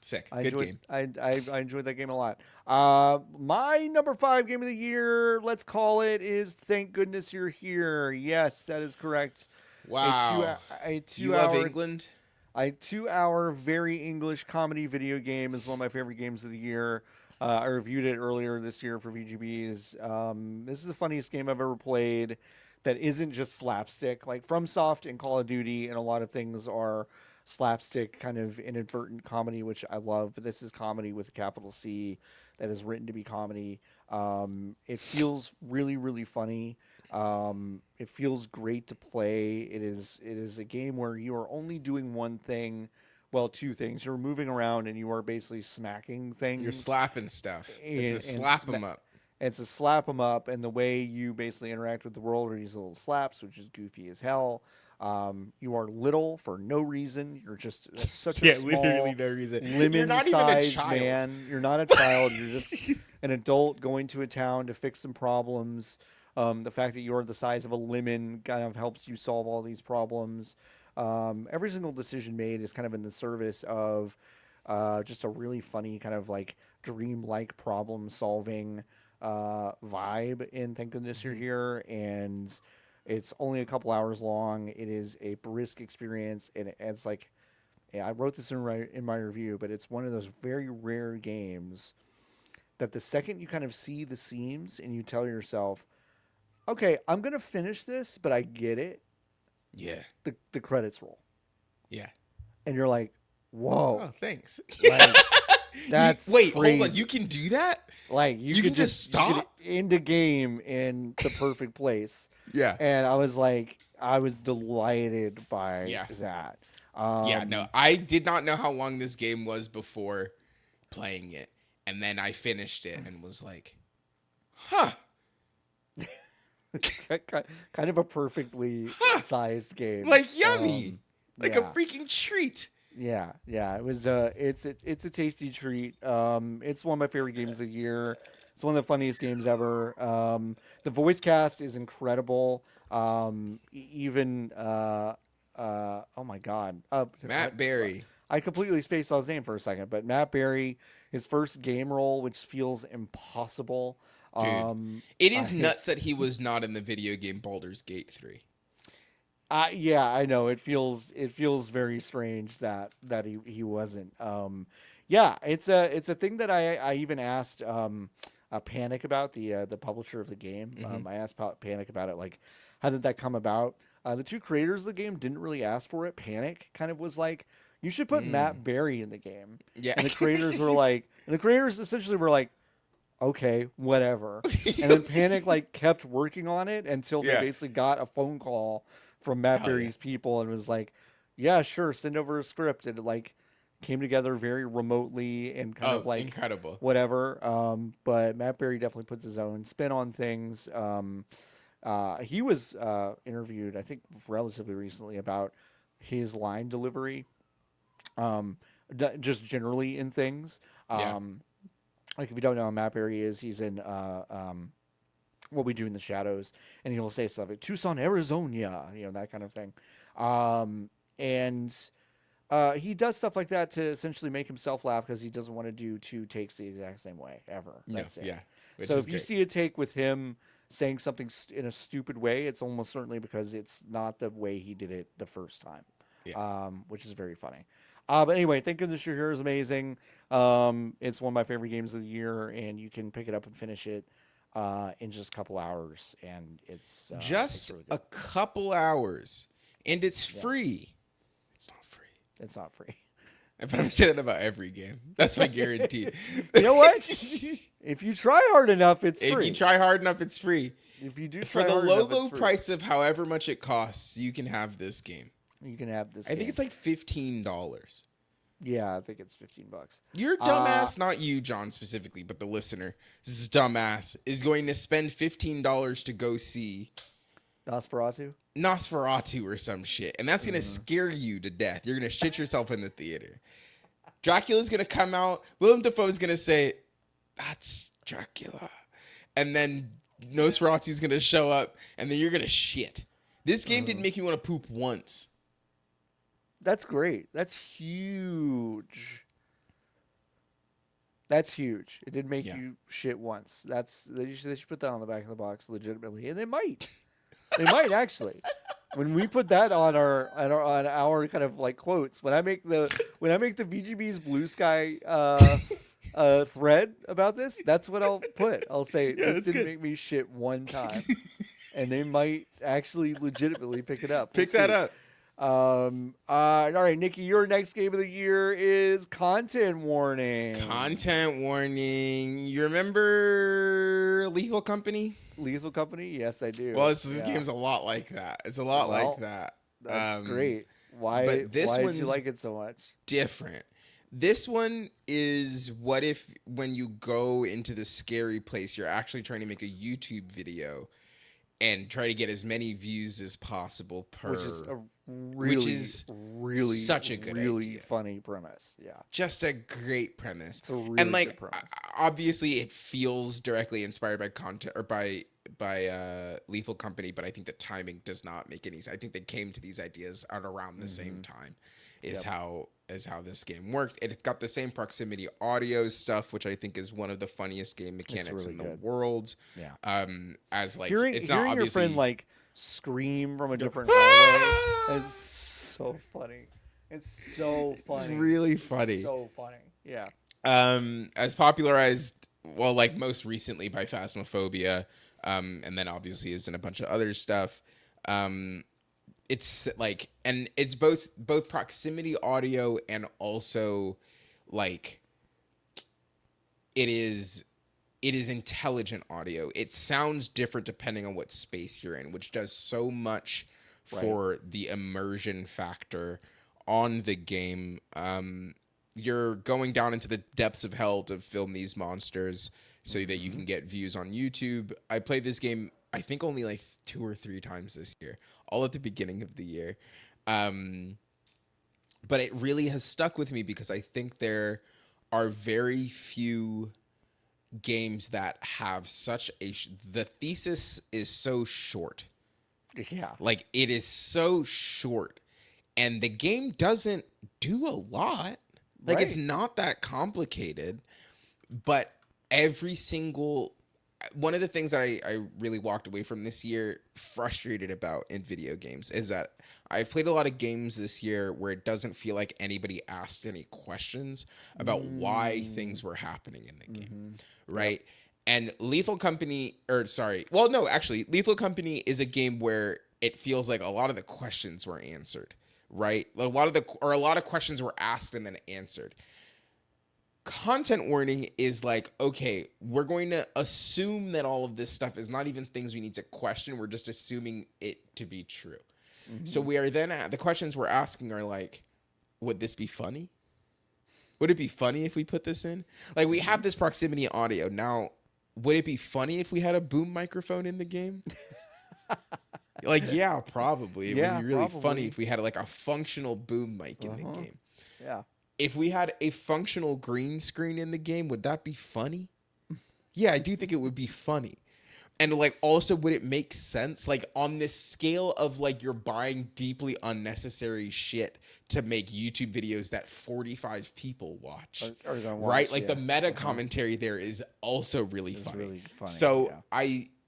Speaker 2: Sick.
Speaker 1: I
Speaker 2: Good game.
Speaker 1: I enjoyed that game a lot. My number 5 game of the year, let's call it, is Thank Goodness You're Here. Yes, that is correct.
Speaker 2: Wow.
Speaker 1: A 2
Speaker 2: you
Speaker 1: hour,
Speaker 2: love England?
Speaker 1: A 2-hour very English comedy video game is one of my favorite games of the year. I reviewed it earlier this year for VGBees. This is the funniest game I've ever played that isn't just slapstick. Like FromSoft and Call of Duty and a lot of things are slapstick, kind of inadvertent comedy, which I love, but this is comedy with a capital C that is written to be comedy. It feels really, really funny. It feels great to play. It is a game where you are only doing one thing. Well, 2 things. You're moving around and you are basically smacking things.
Speaker 2: You're slapping stuff. It's a slap them up.
Speaker 1: It's a slap them up, and the way you basically interact with the world are these little slaps, which is goofy as hell. You are little for no reason. You're just such a small,
Speaker 2: literally no reason.
Speaker 1: lemon-sized man. You're not a child. You're just an adult going to a town to fix some problems. The fact that you're the size of a lemon kind of helps you solve all these problems. Every single decision made is kind of in the service of just a really funny kind of like dream-like problem-solving vibe in Thank Goodness You're Here, and it's only a couple hours long. It is a brisk experience, and it's like, I wrote this in my review, but it's one of those very rare games that the second you kind of see the seams and you tell yourself, okay, I'm going to finish this, but I get it.
Speaker 2: Yeah.
Speaker 1: The credits roll.
Speaker 2: Yeah.
Speaker 1: And you're like, whoa.
Speaker 2: Oh, thanks.
Speaker 1: Like, that's
Speaker 2: Wait,
Speaker 1: crazy.
Speaker 2: hold on. You can do that?
Speaker 1: Like you can just stop end a game in the perfect place.
Speaker 2: Yeah.
Speaker 1: And I was delighted by that.
Speaker 2: No, I did not know how long this game was before playing it. And then I finished it and was like, huh.
Speaker 1: Kind of a perfectly sized game.
Speaker 2: Like yummy. Like a freaking treat.
Speaker 1: Yeah. It was it's a tasty treat. It's one of my favorite games of the year. It's one of the funniest games ever. The voice cast is incredible. Even oh my god,
Speaker 2: Matt Berry.
Speaker 1: I completely spaced on his name for a second, but Matt Berry, his first game role, which feels impossible.
Speaker 2: Dude, it is nuts that he was not in the video game Baldur's Gate 3.
Speaker 1: Yeah, I know. It feels very strange that he wasn't. Yeah, it's a thing that I even asked Panic about, the publisher of the game.
Speaker 2: Mm-hmm.
Speaker 1: I asked Panic about it, like, how did that come about? The two creators of the game didn't really ask for it. Panic kind of was like, you should put
Speaker 2: Mm.
Speaker 1: Matt Berry in the game,
Speaker 2: Yeah.
Speaker 1: and the creators essentially were like, okay, whatever. And then Panic like kept working on it until they
Speaker 2: Yeah.
Speaker 1: basically got a phone call from Matt
Speaker 2: Hell yeah.
Speaker 1: Berry's people and was like, yeah, sure, send over a script. And it like came together very remotely and kind
Speaker 2: Oh,
Speaker 1: of like
Speaker 2: incredible.
Speaker 1: whatever. But Matt Berry definitely puts his own spin on things. He was interviewed, I think, relatively recently about his line delivery, um, just generally in things.
Speaker 2: Yeah.
Speaker 1: Like if you don't know who Matt Berry is, he's in What We Do in the Shadows, and he'll say stuff like Tucson, Arizona, that kind of thing. And he does stuff like that to essentially make himself laugh because he doesn't want to do two takes the exact same way ever.
Speaker 2: No,
Speaker 1: That's it.
Speaker 2: yeah. Which
Speaker 1: So
Speaker 2: is
Speaker 1: if you
Speaker 2: great.
Speaker 1: see a take with him saying something in a stupid way, it's almost certainly because it's not the way he did it the first time,
Speaker 2: Yeah.
Speaker 1: which is very funny. But anyway, Thank Goodness You're Here is amazing. It's one of my favorite games of the year, and you can pick it up and finish it in just a couple hours, and it's
Speaker 2: Just
Speaker 1: really
Speaker 2: a
Speaker 1: good.
Speaker 2: couple hours, and it's
Speaker 1: Yeah,
Speaker 2: free. It's not free.
Speaker 1: it's not free.
Speaker 2: But I'm gonna say that about every game. That's my guarantee.
Speaker 1: You know what? If you try hard enough, it's
Speaker 2: If
Speaker 1: free.
Speaker 2: you try hard enough, it's free.
Speaker 1: If you do
Speaker 2: For
Speaker 1: try
Speaker 2: the
Speaker 1: hard
Speaker 2: low,
Speaker 1: enough, it's
Speaker 2: low
Speaker 1: free.
Speaker 2: price of however much it costs, you can have this game.
Speaker 1: You can have this.
Speaker 2: I think it's like $15.
Speaker 1: Yeah, I think it's $15.
Speaker 2: Your dumbass, not you, John, specifically, but the listener, this dumbass, is going to spend $15 to go see
Speaker 1: Nosferatu.
Speaker 2: Nosferatu or some shit. And that's going to scare you to death. You're going to shit yourself in the theater. Dracula's going to come out. Willem Dafoe's going to say, that's Dracula. And then Nosferatu's going to show up. And then you're going to shit. This game didn't make me want to poop once.
Speaker 1: That's great. That's huge. That's huge. It did make you shit once. They should put that on the back of the box legitimately, and they might. They might actually. When we put that on our kind of like quotes, when I make the VGBees Blue Sky thread about this, that's what I'll put. I'll say this didn't make me shit one time, and they might actually legitimately pick it up.
Speaker 2: Pick that up.
Speaker 1: All right, Nikki, your next game of the year is Content Warning.
Speaker 2: Content warning. You remember Lethal Company?
Speaker 1: Lethal Company? Yes, I do.
Speaker 2: Well, this game's a lot like that. It's a lot like that.
Speaker 1: That's great. Why?
Speaker 2: But this
Speaker 1: why
Speaker 2: one's
Speaker 1: did you like it so much?
Speaker 2: different. This one is what if when you go into the scary place, you're actually trying to make a YouTube video and try to get as many views as possible per.
Speaker 1: Which is a really
Speaker 2: such a good idea.
Speaker 1: funny premise. Yeah.
Speaker 2: Just a great premise.
Speaker 1: It's a really
Speaker 2: and like
Speaker 1: good premise.
Speaker 2: obviously it feels directly inspired by content or by Lethal Company, but I think the timing does not make any sense. I think they came to these ideas at around the same time is how this game worked. It got the same proximity audio stuff, which I think is one of the funniest game mechanics
Speaker 1: really
Speaker 2: in the
Speaker 1: good.
Speaker 2: world.
Speaker 1: Yeah.
Speaker 2: As like
Speaker 1: Hearing
Speaker 2: it's not
Speaker 1: your
Speaker 2: obviously
Speaker 1: friend like scream from a different hallway is so funny. It's so funny.
Speaker 2: It's really funny.
Speaker 1: So funny. Yeah.
Speaker 2: As popularized, well, like most recently by Phasmophobia, and then obviously is in a bunch of other stuff. It's like, and it's both proximity audio and also like it is intelligent audio. It sounds different depending on what space you're in, which does so much for the immersion factor on the game. You're going down into the depths of hell to film these monsters so that you can get views on YouTube. I played this game, I think only like 2 or 3 times this year, all at the beginning of the year. But it really has stuck with me because I think there are very few games that have such the thesis is so short.
Speaker 1: Yeah.
Speaker 2: Like it is so short and the game doesn't do a lot. Like it's not that complicated, but every single one of the things that I really walked away from this year frustrated about in video games is that I've played a lot of games this year where it doesn't feel like anybody asked any questions about why things were happening in the game, right? And Lethal Company, or sorry, well, no, actually, Lethal Company is a game where it feels like a lot of the questions were answered, right? A lot of questions were asked and then answered. Content warning is like, okay, we're going to assume that all of this stuff is not even things we need to question. We're just assuming it to be true. So we are then the questions we're asking are like, would this be funny? Would it be funny if we put this in? Like, we have this proximity audio. Now, would it be funny if we had a boom microphone in the game? Like, yeah, probably. It would be really funny if we had like a functional boom mic in the game.
Speaker 1: Yeah.
Speaker 2: If we had a functional green screen in the game, would that be funny? Yeah, I do think it would be funny. And like, also, would it make sense? Like, on this scale of like, you're buying deeply unnecessary shit to make YouTube videos that 45 people watch,
Speaker 1: Are gonna watch,
Speaker 2: right? Like, the meta commentary there is also really funny.
Speaker 1: Really funny.
Speaker 2: So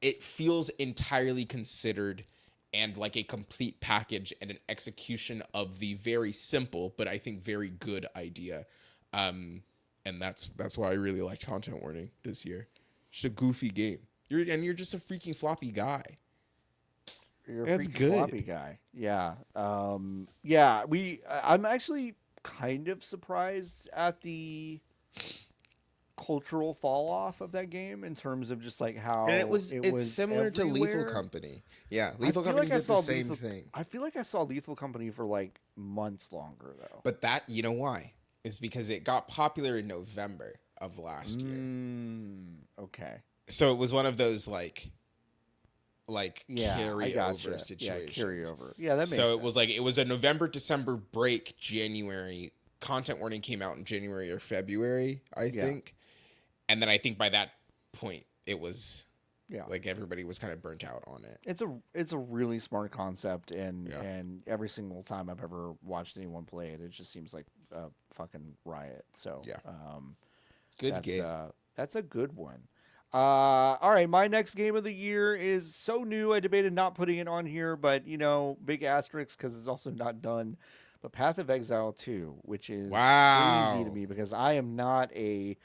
Speaker 2: it feels entirely considered and like a complete package and an execution of the very simple, but I think very good idea. And that's why I really like Content Warning this year. Just a goofy game. You're just a freaking floppy guy.
Speaker 1: You're a freaking floppy guy. Yeah. Yeah. I'm actually kind of surprised at the cultural fall off of that game in terms of just like how
Speaker 2: and it's similar
Speaker 1: everywhere.
Speaker 2: to Lethal Company. Yeah, Lethal Company did the same thing.
Speaker 1: I feel like I saw Lethal Company for like months longer though.
Speaker 2: But that, you know why? It's because it got popular in November of last year.
Speaker 1: Okay.
Speaker 2: So it was one of those like carryover situations.
Speaker 1: Yeah, carryover. Yeah, that makes sense.
Speaker 2: So it was like, it was a November, December break, January. Content Warning came out in January or February, I think. And then I think by that point it was like everybody was kind of burnt out on it.
Speaker 1: It's a really smart concept, and every single time I've ever watched anyone play it, it just seems like a fucking riot. So
Speaker 2: good game.
Speaker 1: That's a good one. All right, my next game of the year is so new I debated not putting it on here, but big asterisk because it's also not done. But Path of Exile 2, which is crazy to me because I am not a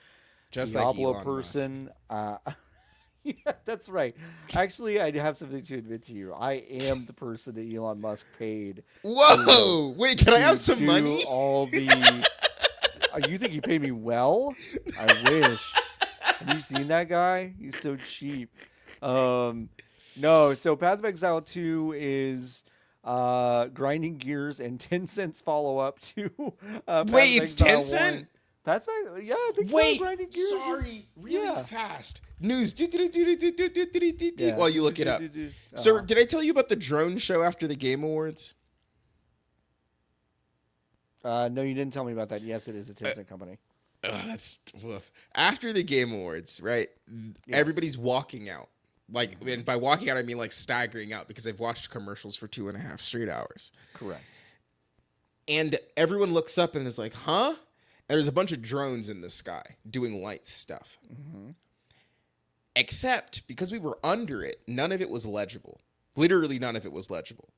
Speaker 1: Diablo person. Yeah, that's right. Actually, I have something to admit to you. I am the person that Elon Musk paid.
Speaker 2: Whoa! Wait, can I have some money?
Speaker 1: All the. You think he paid me well? I wish. Have you seen that guy? He's so cheap. No, so Path of Exile 2 is grinding gears and Tencent's follow-up to
Speaker 2: Wait, it's Tencent?
Speaker 1: That's my I think so. Grinding gears.
Speaker 2: Sorry, really fast. News. While you look it up. So, did I tell you about the drone show after the Game Awards?
Speaker 1: No, you didn't tell me about that. Yes, it is a Tencent company.
Speaker 2: That's woof. After the Game Awards, right? Yes. Everybody's walking out. Like, and by walking out, I mean like staggering out because they've watched commercials for 2.5 straight hours.
Speaker 1: Correct.
Speaker 2: And everyone looks up and is like, huh? And there's a bunch of drones in the sky doing light stuff. Except because we were under it, none of it was legible. Literally none of it was legible.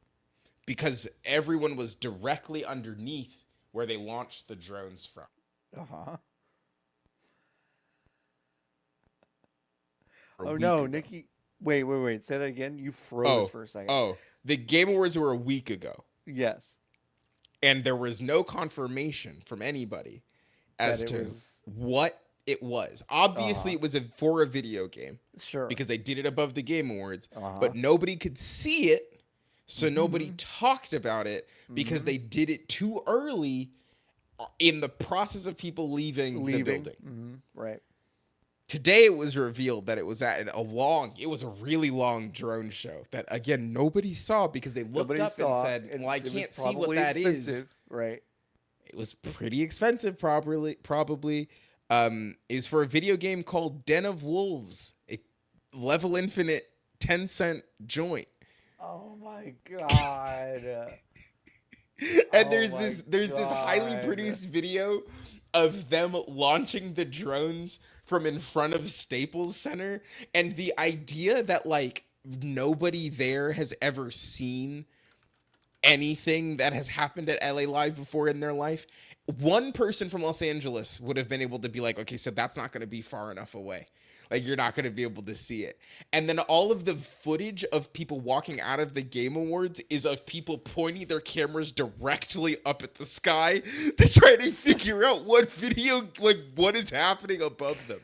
Speaker 2: Because everyone was directly underneath where they launched the drones from.
Speaker 1: Oh no, Nikki. Wait. Say that again. You froze for a second.
Speaker 2: The Game Awards were a week ago.
Speaker 1: Yes.
Speaker 2: And there was no confirmation from anybody as to what it was. Obviously, it was for a video game.
Speaker 1: Sure.
Speaker 2: Because they did it above the Game Awards. But nobody could see it. So nobody talked about it because they did it too early in the process of people leaving the building.
Speaker 1: Right.
Speaker 2: Today it was revealed that it was at it was a really long drone show that, again, nobody saw because they looked up and said, well, I can't see what that is.
Speaker 1: Right.
Speaker 2: It was pretty expensive, probably. It was for a video game called Den of Wolves, a level infinite Tencent joint.
Speaker 1: Oh my God.
Speaker 2: And there's this highly produced video of them launching the drones from in front of Staples Center, and the idea that like nobody there has ever seen anything that has happened at LA Live before in their life. One person from Los Angeles would have been able to be like, okay, so that's not going to be far enough away. Like, you're not going to be able to see it. And then all of the footage of people walking out of the Game Awards is of people pointing their cameras directly up at the sky to try to figure out what is happening above them.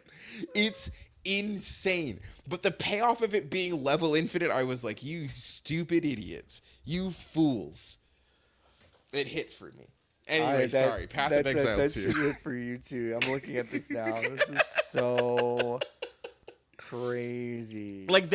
Speaker 2: It's insane. But the payoff of it being level infinite, I was like, you stupid idiots. You fools. It hit for me. Anyway, sorry. Path of Exile 2.
Speaker 1: That should hit for you too. I'm looking at this now. This is so crazy.
Speaker 2: Like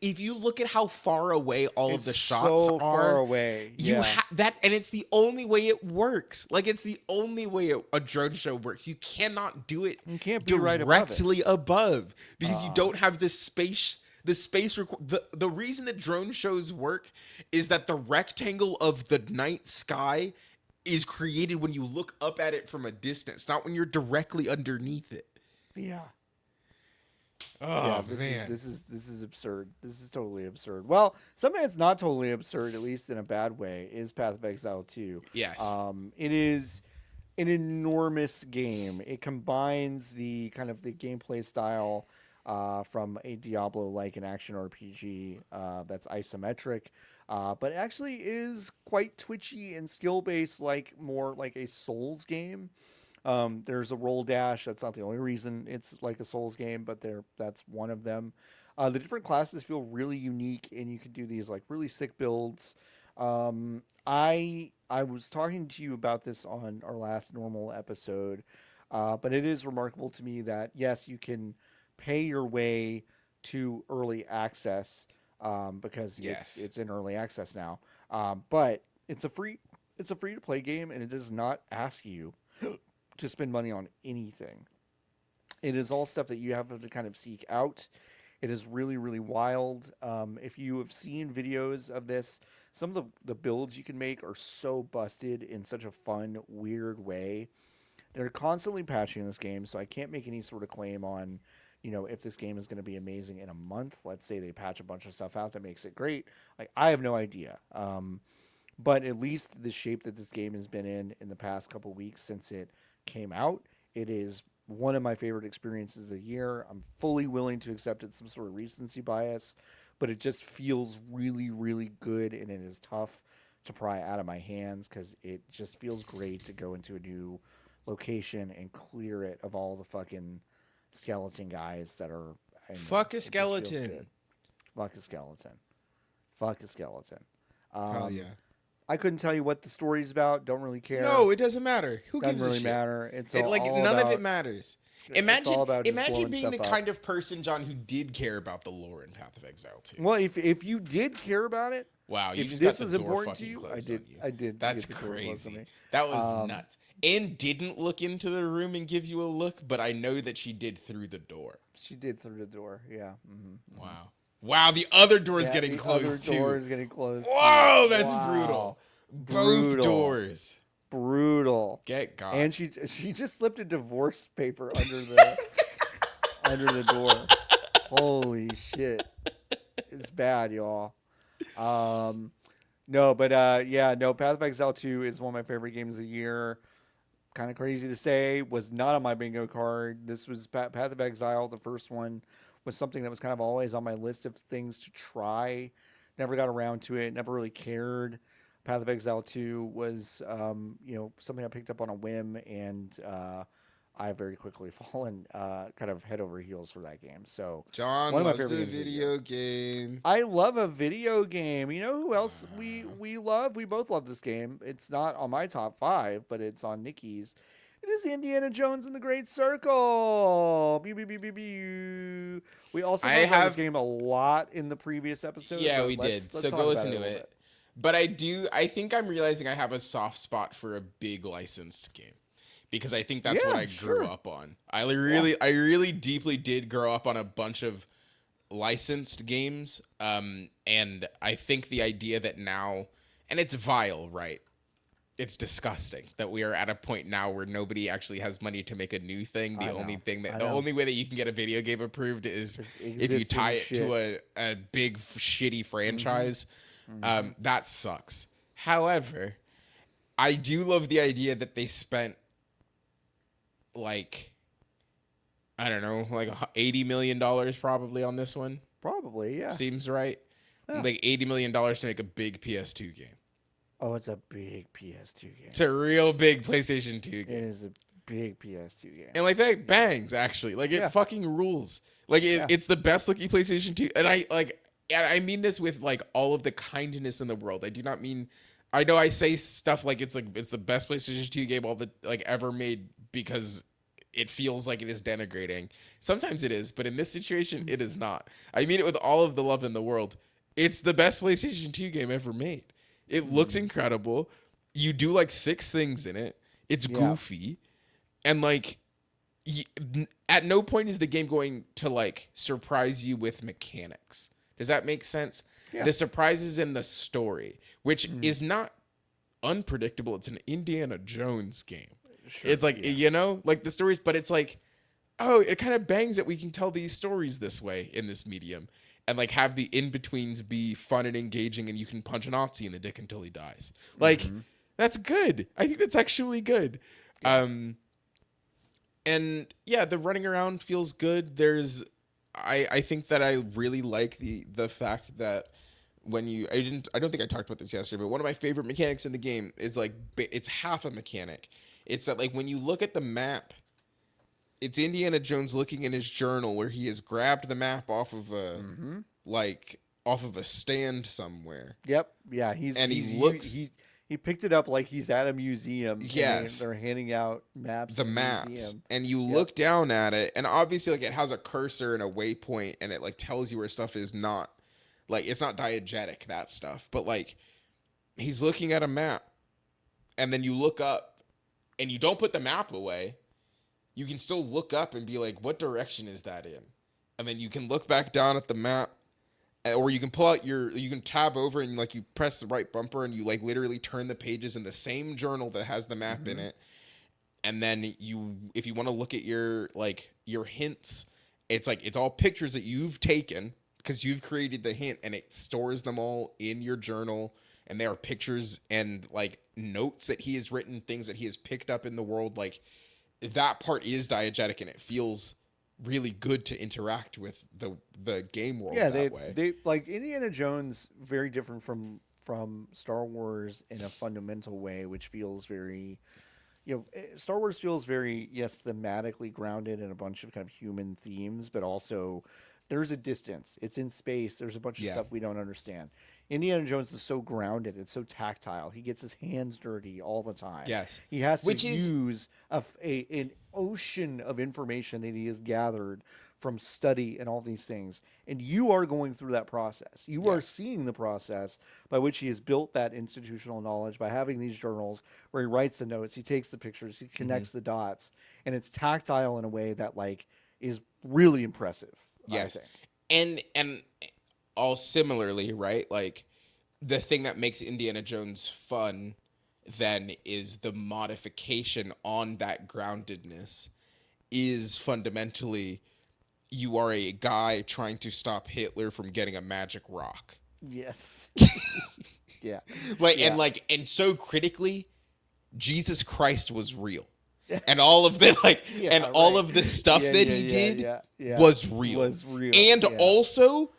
Speaker 2: if you look at how far away all of the shots
Speaker 1: so
Speaker 2: are,
Speaker 1: far away.
Speaker 2: You that, and it's the only way it works. Like, it's the only way a drone show works. You cannot do it.
Speaker 1: You can't be
Speaker 2: directly above because you don't have this space. The reason that drone shows work is that the rectangle of the night sky is created when you look up at it from a distance, not when you're directly underneath it.
Speaker 1: Yeah.
Speaker 2: Oh,
Speaker 1: yeah,
Speaker 2: man.
Speaker 1: This is absurd. This is totally absurd. Well, something that's not totally absurd, at least in a bad way, is Path of Exile 2.
Speaker 2: Yes.
Speaker 1: It is an enormous game. It combines the kind of the gameplay style from a Diablo-like an action RPG that's isometric, but actually is quite twitchy and skill-based, like more like a Souls game. There's a roll dash. That's not the only reason it's like a Souls game, but that's one of them. The different classes feel really unique, and you can do these like really sick builds. I was talking to you about this on our last normal episode, but it is remarkable to me that yes, you can pay your way to early access because it's in early access now. But it's a free to play game, and it does not ask you to spend money on anything. It is all stuff that you have to kind of seek out. It is really, really wild. If you have seen videos of this, some of the builds you can make are so busted in such a fun, weird way. They're constantly patching this game, so I can't make any sort of claim on, if this game is going to be amazing in a month. Let's say they patch a bunch of stuff out that makes it great. Like, I have no idea. But at least the shape that this game has been in the past couple weeks since it came out, it is one of my favorite experiences of the year. I'm fully willing to accept it's some sort of recency bias, but it just feels really, really good, and it is tough to pry out of my hands because it just feels great to go into a new location and clear it of all the fucking skeleton guys that are...
Speaker 2: Fuck a skeleton.
Speaker 1: Fuck a skeleton. Fuck a skeleton.
Speaker 2: Hell yeah.
Speaker 1: I couldn't tell you what the story's about. Don't really care.
Speaker 2: No, it doesn't matter. Who gives a shit?
Speaker 1: Doesn't really matter. It's
Speaker 2: all none of it matters. Imagine being the
Speaker 1: up.
Speaker 2: kind of person, John, who did care about the lore in Path of Exile 2.
Speaker 1: Well, if you did care about it,
Speaker 2: wow, you just
Speaker 1: this
Speaker 2: got the
Speaker 1: was
Speaker 2: door
Speaker 1: important to
Speaker 2: fucking
Speaker 1: you.
Speaker 2: closed on you.
Speaker 1: I did.
Speaker 2: That's crazy. That was nuts. And didn't look into the room and give you a look, but I know that she did through the door.
Speaker 1: She did through the door. Yeah. Mm-hmm.
Speaker 2: Wow. The other door is getting closed too.
Speaker 1: The other door is getting closed.
Speaker 2: Whoa, that's brutal. Both doors.
Speaker 1: Brutal.
Speaker 2: Get God.
Speaker 1: And she just slipped a divorce paper under the under the door. Holy shit. It's bad, y'all. No, but Path of Exile 2 is one of my favorite games of the year. Kind of crazy to say, was not on my bingo card. This was Path of Exile, the first one, was something that was kind of always on my list of things to try. Never got around to it, never really cared. Path of Exile 2 was, something I picked up on a whim, and I very quickly fallen kind of head over heels for that game. So
Speaker 2: John
Speaker 1: one of my
Speaker 2: loves
Speaker 1: favorite
Speaker 2: a video game.
Speaker 1: I love a video game. You know who else we love? We both love this game. It's not on my top 5, but it's on Niki's. It is the Indiana Jones and the Great Circle. Pew, pew, pew, pew, pew. We also talked about this game a lot in the previous episode.
Speaker 2: Yeah, we did. So go listen to it. But I think I'm realizing I have a soft spot for a big licensed game. Because I think that's what I grew up on. I really deeply did grow up on a bunch of licensed games. And I think the idea that now, and it's vile, right? It's disgusting that we are at a point now where nobody actually has money to make a new thing. The only way that you can get a video game approved is if you tie it to a big shitty franchise. Mm-hmm. That sucks. However, I do love the idea that they spent like I don't know, like $80 million probably on this one.
Speaker 1: Probably, yeah.
Speaker 2: Seems right.
Speaker 1: Yeah.
Speaker 2: Like $80 million to make a big PS2 game.
Speaker 1: Oh, it's a big PS2 game.
Speaker 2: It's a real big PlayStation 2 game.
Speaker 1: It is a big PS2 game.
Speaker 2: And like that bangs actually. Like it fucking rules. Like it's the best looking PlayStation 2. And I mean this with like all of the kindness in the world. I do not mean, I know I say stuff like it's the best PlayStation 2 game ever made because it feels like it is denigrating. Sometimes it is, but in this situation it is not. I mean it with all of the love in the world. It's the best PlayStation 2 game ever made. It looks incredible. You do like 6 things in it. It's goofy. And like at no point is the game going to like surprise you with mechanics. Does that make sense? Yeah. The surprise is in the story, which is not unpredictable. It's an Indiana Jones game. Sure, it's like, you know, like the stories, but it's like, oh, it kind of bangs that we can tell these stories this way in this medium and like have the in-betweens be fun and engaging and you can punch a Nazi in the dick until he dies. Like, that's good. I think that's actually good. Yeah. And yeah, the running around feels good. I think that I really like the fact that when I don't think I talked about this yesterday, but one of my favorite mechanics in the game is like, it's half a mechanic. It's that like when you look at the map, it's Indiana Jones looking in his journal where he has grabbed the map off of a stand somewhere.
Speaker 1: Yep. Yeah. He picked it up like he's at a museum.
Speaker 2: Yes.
Speaker 1: They're handing out maps.
Speaker 2: The maps. And you look down at it, and obviously like it has a cursor and a waypoint, and it like tells you where stuff is not. Like it's not diegetic, that stuff. But like he's looking at a map, and then you look up, and you don't put the map away. You can still look up and be like, what direction is that in? And then you can look back down at the map. Or you can pull out you can tab over and like you press the right bumper and you like literally turn the pages in the same journal that has the map in it. And then if you want to look at your hints, it's like, it's all pictures that you've taken because you've created the hint and it stores them all in your journal. And there are pictures and like notes that he has written, things that he has picked up in the world. Like that part is diegetic and it feels really good to interact with the game world that way.
Speaker 1: They like Indiana Jones, very different from Star Wars in a fundamental way, which feels very, Star Wars feels very, thematically grounded in a bunch of kind of human themes, but also there's a distance. It's in space. There's a bunch of stuff we don't understand. Indiana Jones is so grounded. It's so tactile. He gets his hands dirty all the time.
Speaker 2: Yes.
Speaker 1: He has to use an ocean of information that he has gathered from study and all these things. And you are going through that process. You are seeing the process by which he has built that institutional knowledge by having these journals where he writes the notes, he takes the pictures, he connects the dots, and it's tactile in a way that like is really impressive.
Speaker 2: Yes. And all similarly, right? Like the thing that makes Indiana Jones fun then is the modification on that groundedness is fundamentally you are a guy trying to stop Hitler from getting a magic rock.
Speaker 1: Yes. Yeah.
Speaker 2: And so critically, Jesus Christ was real. And all of the all of the stuff that he did was real. And also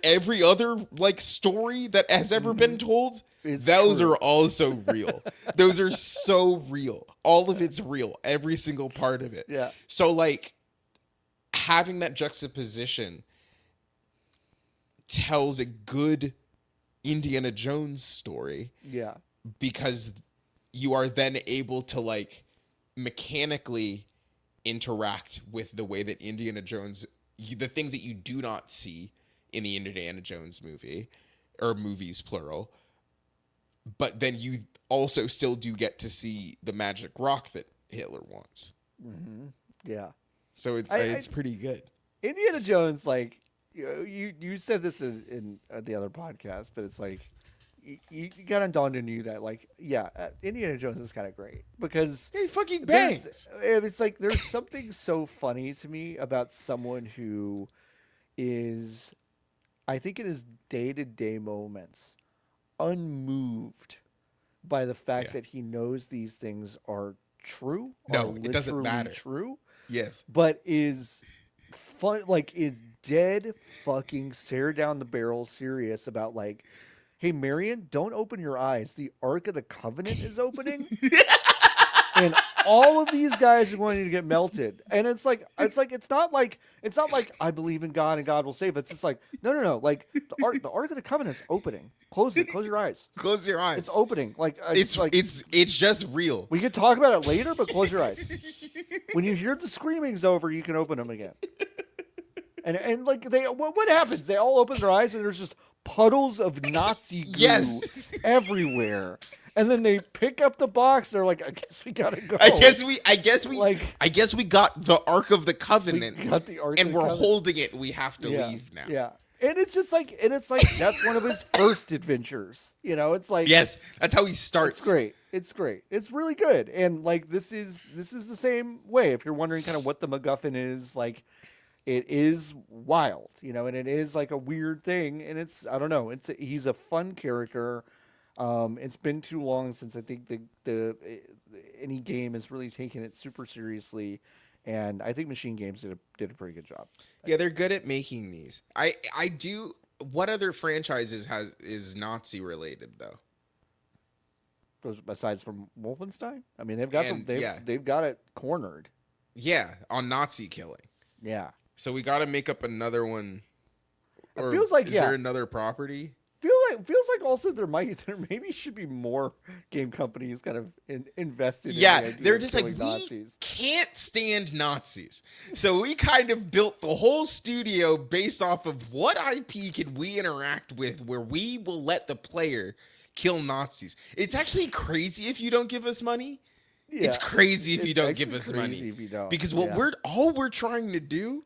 Speaker 2: every other like story that has ever been told, those are also real. Those are so real. All of it's real. Every single part of it.
Speaker 1: Yeah.
Speaker 2: So like having that juxtaposition tells a good Indiana Jones story.
Speaker 1: Yeah.
Speaker 2: Because you are then able to like mechanically interact with the way that Indiana Jones, the things that you do not see in the Indiana Jones movie, or movies plural, but then you also still do get to see the magic rock that Hitler wants.
Speaker 1: Mm-hmm. Yeah.
Speaker 2: So it's pretty good.
Speaker 1: Indiana Jones, like you said this in the other podcast, but it's like you got on dawned on you that like Indiana Jones is kind of great because
Speaker 2: he fucking bangs.
Speaker 1: It's like there's something so funny to me about someone who is, I think in his day-to-day moments, unmoved by the fact that he knows these things are true.
Speaker 2: No, it doesn't matter.
Speaker 1: True.
Speaker 2: Yes.
Speaker 1: but is fun, like is dead fucking stare down the barrel serious about like, hey Marion, don't open your eyes. The Ark of the Covenant is opening, and all of these guys are going to get melted. And it's not like I believe in God and God will save us. It's like no. Like the Ark of the Covenant's opening. Close it. Close your eyes.
Speaker 2: Close your
Speaker 1: It's
Speaker 2: eyes.
Speaker 1: opening. Like
Speaker 2: It's
Speaker 1: like
Speaker 2: it's just real.
Speaker 1: we could talk about it later, but close your eyes. When you hear the screaming's over, you can open them again. And like what happens? They all open their eyes and there's just puddles of Nazi goo
Speaker 2: Yes.
Speaker 1: everywhere. And then they pick up the box. They're like, I guess we gotta go.
Speaker 2: I guess we got the Ark of the
Speaker 1: We
Speaker 2: Covenant,
Speaker 1: got the Ark
Speaker 2: and
Speaker 1: of the
Speaker 2: we're
Speaker 1: Covenant.
Speaker 2: holding it. We have to
Speaker 1: Yeah,
Speaker 2: leave now.
Speaker 1: yeah. And it's like that's one of his first adventures. You know, it's like
Speaker 2: Yes, that's how he starts.
Speaker 1: It's great. It's great. It's really good. And like this is the same way. If you're wondering kind of what the MacGuffin is, like it is wild, you know, and it is like a weird thing. And it's I don't know. He's a fun character. It's been too long since I think any game has really taken it super seriously, and I think Machine Games did a pretty good job.
Speaker 2: Yeah, they're good at making these. I do. What other franchises is Nazi related though?
Speaker 1: Besides from Wolfenstein, I mean they've got it cornered.
Speaker 2: Yeah, on Nazi killing.
Speaker 1: Yeah,
Speaker 2: So we got to make up another one.
Speaker 1: it feels like
Speaker 2: is
Speaker 1: yeah.
Speaker 2: there another property?
Speaker 1: Feels like also there maybe should be more game companies kind of invested.
Speaker 2: Yeah,
Speaker 1: in the idea
Speaker 2: they're
Speaker 1: of
Speaker 2: just like
Speaker 1: killing
Speaker 2: we
Speaker 1: Nazis.
Speaker 2: can't stand Nazis, so we kind of built the whole studio based off of what IP can we interact with, where we will let the player kill Nazis. It's actually crazy if you don't give us money.
Speaker 1: Yeah,
Speaker 2: It's crazy if you
Speaker 1: it's
Speaker 2: don't give
Speaker 1: actually
Speaker 2: us
Speaker 1: crazy
Speaker 2: money,
Speaker 1: if you don't.
Speaker 2: because
Speaker 1: Yeah.
Speaker 2: we're trying to do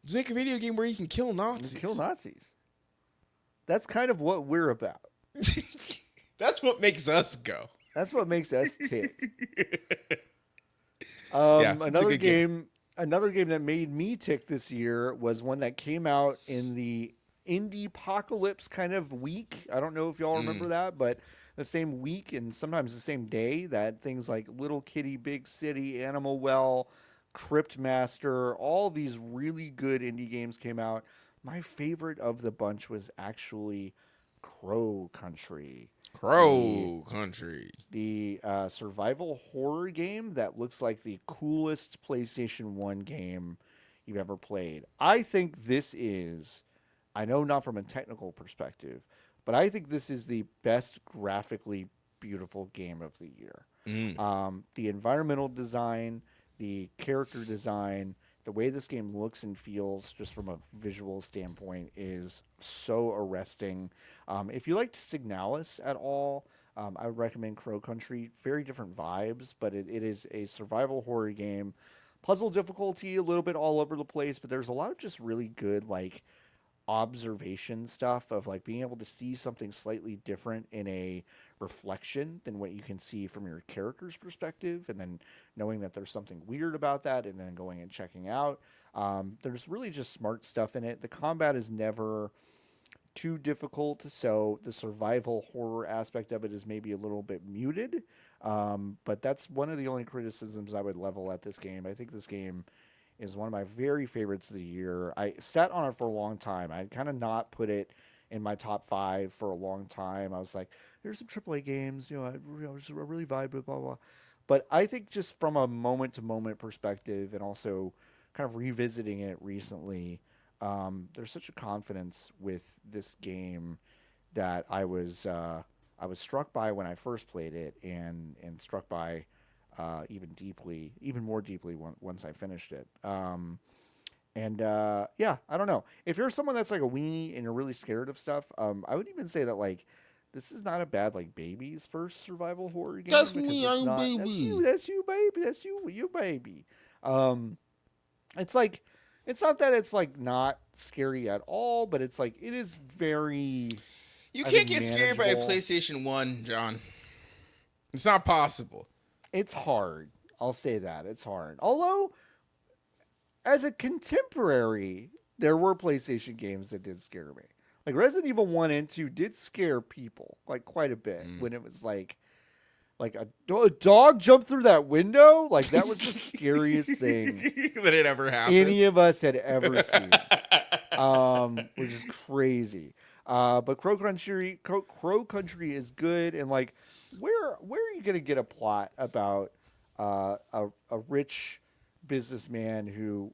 Speaker 2: is make a video game where you can kill Nazis.
Speaker 1: Kill Nazis. That's kind of what we're about.
Speaker 2: That's what makes us go.
Speaker 1: That's what makes us tick.
Speaker 2: Yeah, it's a
Speaker 1: Another
Speaker 2: good
Speaker 1: game, another game that made me tick this year was one that came out in the indie apocalypse kind of week. I don't know if y'all remember that, but the same week and sometimes the same day that things like Little Kitty, Big City, Animal Well, Crypt Master, all these really good indie games came out. My favorite of the bunch was actually Crow Country.
Speaker 2: Crow Country.
Speaker 1: The survival horror game that looks like the coolest PlayStation 1 game you've ever played. I think this is, I know not from a technical perspective, but I think this is the best graphically beautiful game of the year. The environmental design, the character design, the way this game looks and feels just from a visual standpoint is so arresting. If you liked Signalis at all, I would recommend Crow Country. Very different vibes, but it is a survival horror game. Puzzle difficulty a little bit all over the place, but there's a lot of just really good like observation stuff of like being able to see something slightly different in a reflection than what you can see from your character's perspective, and then knowing that there's something weird about that and then going and checking out. There's really just smart stuff in it. The combat is never too difficult, so the survival horror aspect of it is maybe a little bit muted, but that's one of the only criticisms I would level at this game. I think this game is one of my very favorites of the year. I sat on it for a long time. I kind of not put it in my top 5 for a long time. I was like, there's some AAA games, you know, I really vibe with, blah, blah. But I think just from a moment to moment perspective and also kind of revisiting it recently, there's such a confidence with this game that I was struck by when I first played it, and struck by even more deeply once I finished it. Yeah, I don't know. If you're someone that's like a weenie and you're really scared of stuff, I would even say that like this is not a bad like baby's first survival horror game.
Speaker 2: That's
Speaker 1: because
Speaker 2: me,
Speaker 1: it's
Speaker 2: I'm
Speaker 1: not,
Speaker 2: baby.
Speaker 1: That's you, baby. That's you, baby. It's like it's not that it's like not scary at all, but it's like it is very.
Speaker 2: You
Speaker 1: I
Speaker 2: can't
Speaker 1: think,
Speaker 2: get scared by a
Speaker 1: manageable.
Speaker 2: PlayStation 1, John. It's not possible.
Speaker 1: It's hard. I'll say that it's hard. Although, as a contemporary, there were PlayStation games that did scare me. Like Resident Evil 1 and 2 did scare people like quite a bit when it was like Like a dog jumped through that window. Like that was the scariest thing
Speaker 2: that it ever happened.
Speaker 1: any of us had ever seen. Which is crazy. But Crow Country is good, and like, where are you gonna get a plot about a rich businessman who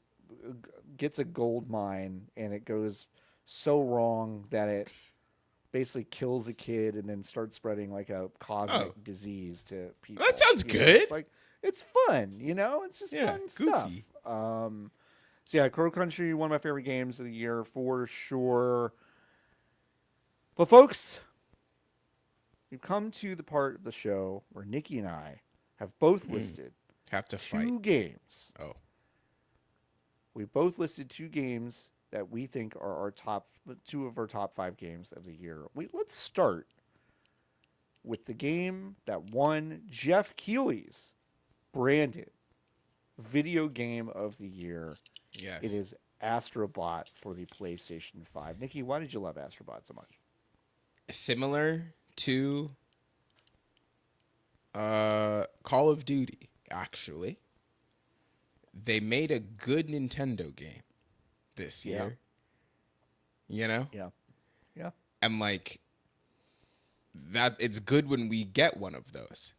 Speaker 1: gets a gold mine and it goes so wrong that it basically kills a kid and then starts spreading like a cosmic disease to people.
Speaker 2: That sounds good.
Speaker 1: It's like it's fun, it's just fun
Speaker 2: goofy
Speaker 1: stuff. So yeah, Crow Country, one of my favorite games of the year for sure. But folks, we've come to the part of the show where Nikki and I have both listed
Speaker 2: have to
Speaker 1: two
Speaker 2: fight
Speaker 1: games.
Speaker 2: Oh,
Speaker 1: We both listed two games that we think are two of our top 5 games of the year. Let's start with the game that won Jeff Keighley's branded video game of the year.
Speaker 2: yes,
Speaker 1: It is Astro Bot for the PlayStation 5. Nikki, why did you love Astro Bot so much?
Speaker 2: similar to Call of Duty. Actually, they made a good Nintendo game this year.
Speaker 1: Yeah.
Speaker 2: And like that, it's good when we get one of those.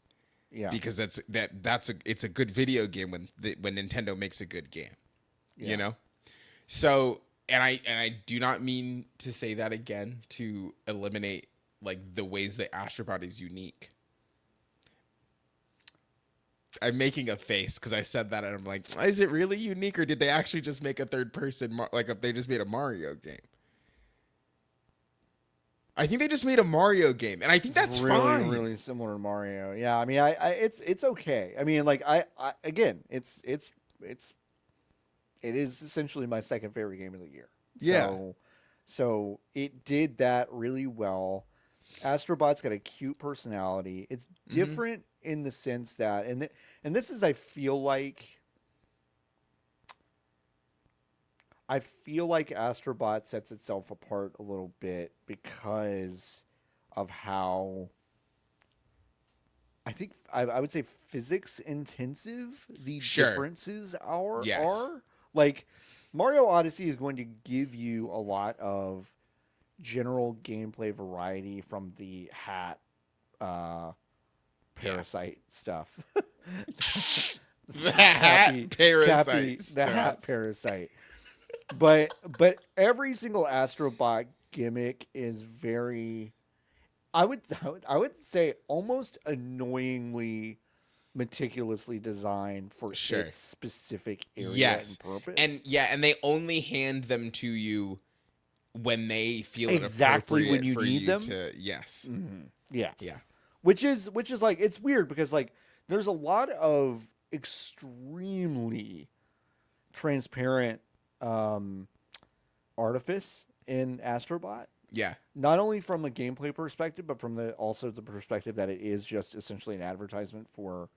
Speaker 1: Yeah.
Speaker 2: Because it's a good video game when Nintendo makes a good game.
Speaker 1: Yeah.
Speaker 2: So and I do not mean to say that again to eliminate like the ways that Astro Bot is unique. I'm making a face because I said that and I'm like, is it really unique or did they actually just make a third person like if they just made a Mario game? I think they just made a Mario game, and I think that's
Speaker 1: really,
Speaker 2: fine.
Speaker 1: Really similar to Mario. Yeah, I mean, it's okay. I mean, like I again, it is essentially my second favorite game of the year.
Speaker 2: Yeah.
Speaker 1: So it did that really well. Astrobot's got a cute personality. It's different in the sense that, and this is, I feel like Astrobot sets itself apart a little bit because of how I think I would say physics intensive the differences are. Like Mario Odyssey is going to give you a lot of general gameplay variety from the hat parasite stuff.
Speaker 2: The hat
Speaker 1: parasite. But every single Astro Bot gimmick is very, I would say almost annoyingly meticulously designed for its specific area and purpose.
Speaker 2: And they only hand them to you when they feel
Speaker 1: exactly
Speaker 2: it
Speaker 1: when you
Speaker 2: for
Speaker 1: need
Speaker 2: you
Speaker 1: them.
Speaker 2: Yeah.
Speaker 1: Which is like, it's weird because like there's a lot of extremely transparent artifice in Astrobot.
Speaker 2: Yeah.
Speaker 1: Not only from a gameplay perspective, but from also the perspective that it is just essentially an advertisement for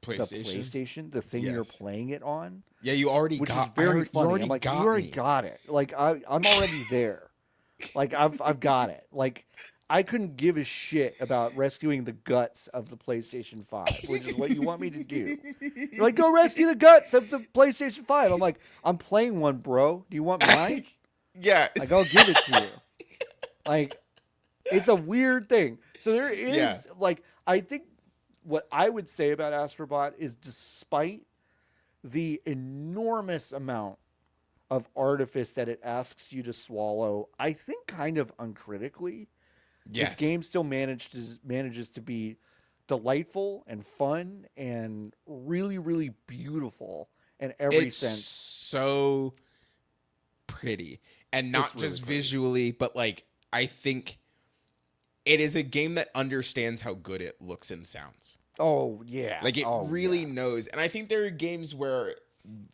Speaker 1: the PlayStation, the thing you're playing it on.
Speaker 2: Yeah, you already
Speaker 1: which
Speaker 2: got
Speaker 1: is very funny.
Speaker 2: I'm
Speaker 1: like, you already got it. Like I'm already there. Like I've got it. Like I couldn't give a shit about rescuing the guts of the PlayStation 5, which is what you want me to do. You're like, go rescue the guts of the PlayStation 5. I'm like, I'm playing one, bro. Do you want mine?
Speaker 2: Yeah.
Speaker 1: Like, I'll give it to you. Like, it's a weird thing. So there is, like, I think what I would say about Astrobot is despite the enormous amount of artifice that it asks you to swallow, I think kind of uncritically, this game still manages to be delightful and fun and really, really beautiful in every sense.
Speaker 2: So pretty. And not just visually, but like, I think it is a game that understands how good it looks and sounds.
Speaker 1: Oh, yeah.
Speaker 2: Like, it really knows. And I think there are games where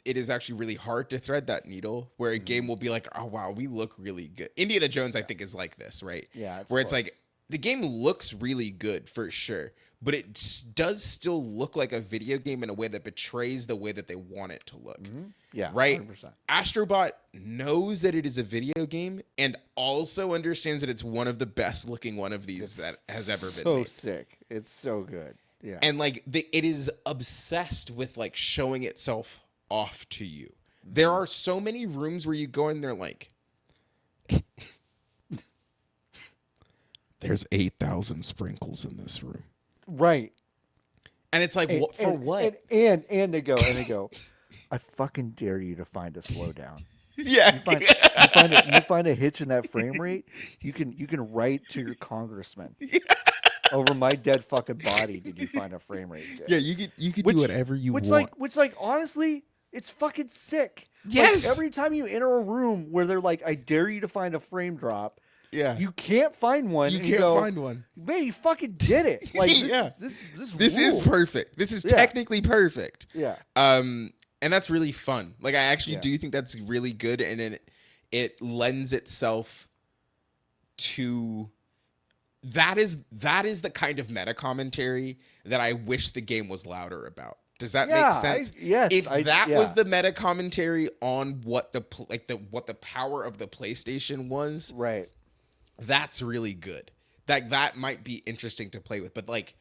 Speaker 2: it is actually really hard to thread that needle, where a game will be like, oh, wow, we look really good. Indiana Jones, I think, is like this, right?
Speaker 1: Yeah.
Speaker 2: Where it's like, the game looks really good for sure, but it does still look like a video game in a way that betrays the way that they want it to look.
Speaker 1: Yeah,
Speaker 2: right.
Speaker 1: 100%.
Speaker 2: Astrobot knows that it is a video game and also understands that it's one of the best looking one of these that has ever been made.
Speaker 1: So sick. It's so good. Yeah.
Speaker 2: And like it is obsessed with like showing itself off to you. There
Speaker 1: Mhm.
Speaker 2: are so many rooms where you go in there like there's 8,000 sprinkles in this room.
Speaker 1: Right.
Speaker 2: And it's like,
Speaker 1: And
Speaker 2: what for what?
Speaker 1: and they go, I fucking dare you to find a slowdown.
Speaker 2: Yeah.
Speaker 1: You find a hitch in that frame rate, you can write to your congressman over my dead fucking body. Did you find a frame rate
Speaker 2: Yeah,
Speaker 1: dip?
Speaker 2: you could do
Speaker 1: Which
Speaker 2: whatever you
Speaker 1: which
Speaker 2: want.
Speaker 1: like honestly, it's fucking sick. Like
Speaker 2: Yes.
Speaker 1: every time you enter a room where they're like, I dare you to find a frame drop,
Speaker 2: Yeah.
Speaker 1: you can't find one,
Speaker 2: You
Speaker 1: and you
Speaker 2: can't
Speaker 1: go,
Speaker 2: find one.
Speaker 1: man, you fucking did it. Like
Speaker 2: Yeah.
Speaker 1: this
Speaker 2: Is
Speaker 1: rules.
Speaker 2: perfect. This is
Speaker 1: Yeah.
Speaker 2: technically perfect.
Speaker 1: Yeah.
Speaker 2: And that's really fun. Like I actually
Speaker 1: Yeah.
Speaker 2: do think that's really good, and it lends itself to that is the kind of meta commentary that I wish the game was louder about. Does that make sense? If that was the meta commentary on what what the power of the PlayStation was,
Speaker 1: right.
Speaker 2: that's really good. That might be interesting to play with, but like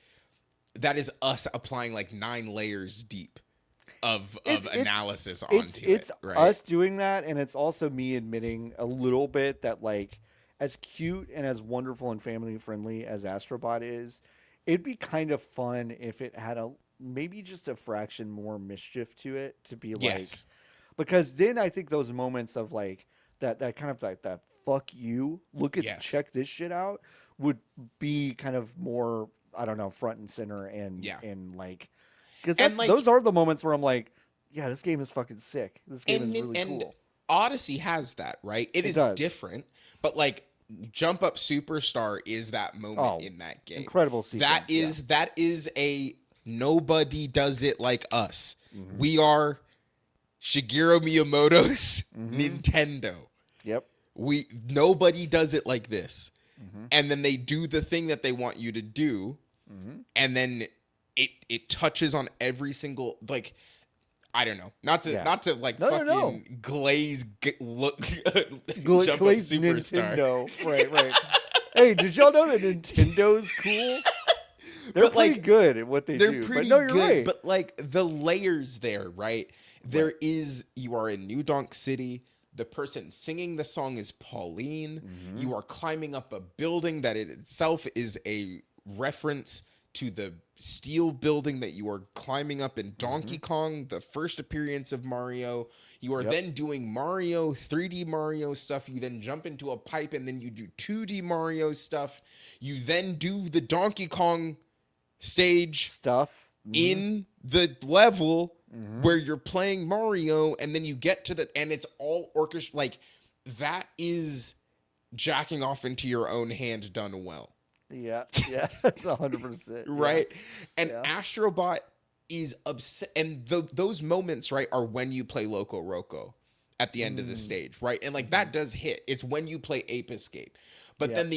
Speaker 2: that is us applying like 9 layers deep of analysis onto
Speaker 1: it's
Speaker 2: it, right?
Speaker 1: us doing that, and it's also me admitting a little bit that like as cute and as wonderful and family friendly as Astro Bot is, it'd be kind of fun if it had a maybe just a fraction more mischief to it, to be like,
Speaker 2: Yes.
Speaker 1: because then I think those moments of like that kind of like that fuck you, look at
Speaker 2: Yes.
Speaker 1: check this shit out, would be kind of more, I don't know, front and center, and
Speaker 2: Yeah.
Speaker 1: like, because
Speaker 2: And like
Speaker 1: those are the moments where I'm like, yeah, this game is fucking sick. This game is really
Speaker 2: and
Speaker 1: cool.
Speaker 2: Odyssey has that, right? It
Speaker 1: It
Speaker 2: is
Speaker 1: does.
Speaker 2: different, but like Jump Up Superstar is that moment
Speaker 1: Oh,
Speaker 2: in that game.
Speaker 1: incredible sequence.
Speaker 2: That is a nobody does it like us.
Speaker 1: Mm-hmm.
Speaker 2: We are Shigeru Miyamoto's
Speaker 1: Mm-hmm.
Speaker 2: Nintendo.
Speaker 1: Yep.
Speaker 2: Nobody does it like this.
Speaker 1: Mm-hmm.
Speaker 2: And then they do the thing that they want you to do,
Speaker 1: Mm-hmm.
Speaker 2: and then it touches on every single, like, I don't know, not to like fucking glaze look Jump Up
Speaker 1: Glaze
Speaker 2: Superstar.
Speaker 1: Nintendo. Right. Hey, did y'all know that Nintendo's cool? They're
Speaker 2: But,
Speaker 1: pretty
Speaker 2: like,
Speaker 1: good at what they
Speaker 2: They're
Speaker 1: do.
Speaker 2: pretty
Speaker 1: But no, you're
Speaker 2: good,
Speaker 1: right.
Speaker 2: but like the layers there, right? There is, you are in New Donk City. The person singing the song is Pauline.
Speaker 1: Mm-hmm.
Speaker 2: You are climbing up a building that in itself is a reference to the steel building that you are climbing up in Donkey Kong, the first appearance of Mario. You are then doing Mario, 3D Mario stuff. You then jump into a pipe, and then you do 2D Mario stuff. You then do the Donkey Kong stage
Speaker 1: Stuff.
Speaker 2: in the level where you're playing Mario, and then you get to and it's all orchestrated. Like, that is jacking off into your own hand done well.
Speaker 1: Yeah, that's 100%.
Speaker 2: Right? And
Speaker 1: Yeah.
Speaker 2: Astro Bot is upset, and those moments, right, are when you play Loco Roco at the end of the stage, right? And like that does hit. It's when you play Ape Escape. But then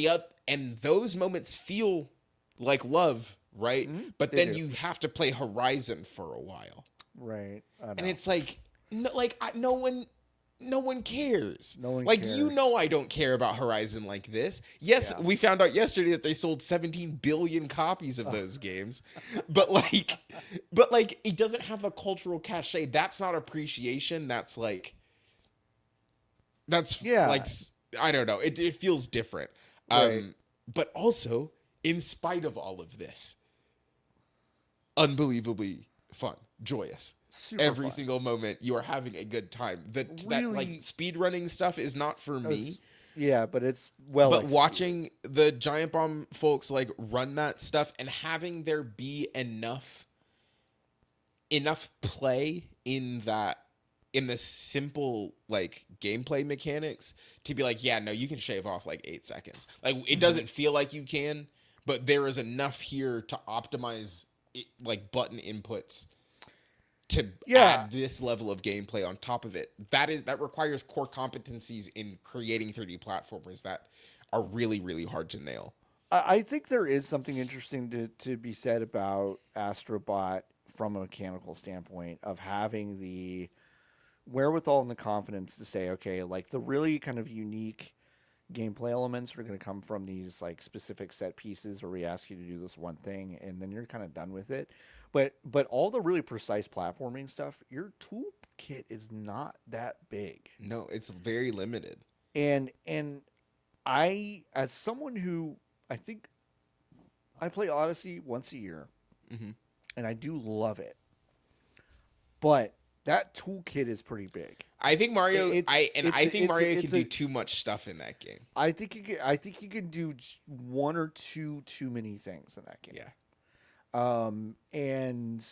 Speaker 2: and those moments feel like love, right? But
Speaker 1: They
Speaker 2: then
Speaker 1: do.
Speaker 2: you have to play Horizon for a while.
Speaker 1: Right. I know.
Speaker 2: And it's like no one cares.
Speaker 1: No one
Speaker 2: like,
Speaker 1: cares.
Speaker 2: you know, I don't care about Horizon like this. Yes, we found out yesterday that they sold 17 billion copies of those games. But like it doesn't have a cultural cachet. That's not appreciation. That's like I don't know. It feels different.
Speaker 1: Right.
Speaker 2: But also, in spite of all of this, unbelievably fun, joyous.
Speaker 1: Super
Speaker 2: Every
Speaker 1: fun.
Speaker 2: single moment you are having a good time. That
Speaker 1: Really-
Speaker 2: like speed running stuff is not for me.
Speaker 1: Yeah, but it's well.
Speaker 2: But watching the Giant Bomb folks like run that stuff and having there be enough play in the simple like gameplay mechanics to be like, yeah, no, you can shave off like 8 seconds. Like, it doesn't feel like you can, but there is enough here to optimize like button inputs to add this level of gameplay on top of it. That requires core competencies in creating 3D platformers that are really, really hard to nail.
Speaker 1: I think there is something interesting to be said about Astro Bot from a mechanical standpoint, of having the wherewithal and the confidence to say, okay, like the really kind of unique gameplay elements are going to come from these like specific set pieces where we ask you to do this one thing and then you're kind of done with it. But all the really precise platforming stuff, your toolkit is not that big.
Speaker 2: No, it's very limited.
Speaker 1: And I, as someone who, I think I play Odyssey once a year
Speaker 2: Hmm.
Speaker 1: and I do love it. But that toolkit is pretty big.
Speaker 2: I think Mario.
Speaker 1: It's
Speaker 2: I think Mario can
Speaker 1: it's
Speaker 2: do
Speaker 1: a
Speaker 2: too much stuff in that game.
Speaker 1: I think you can do one or two too many things in that game.
Speaker 2: Yeah.
Speaker 1: Um, and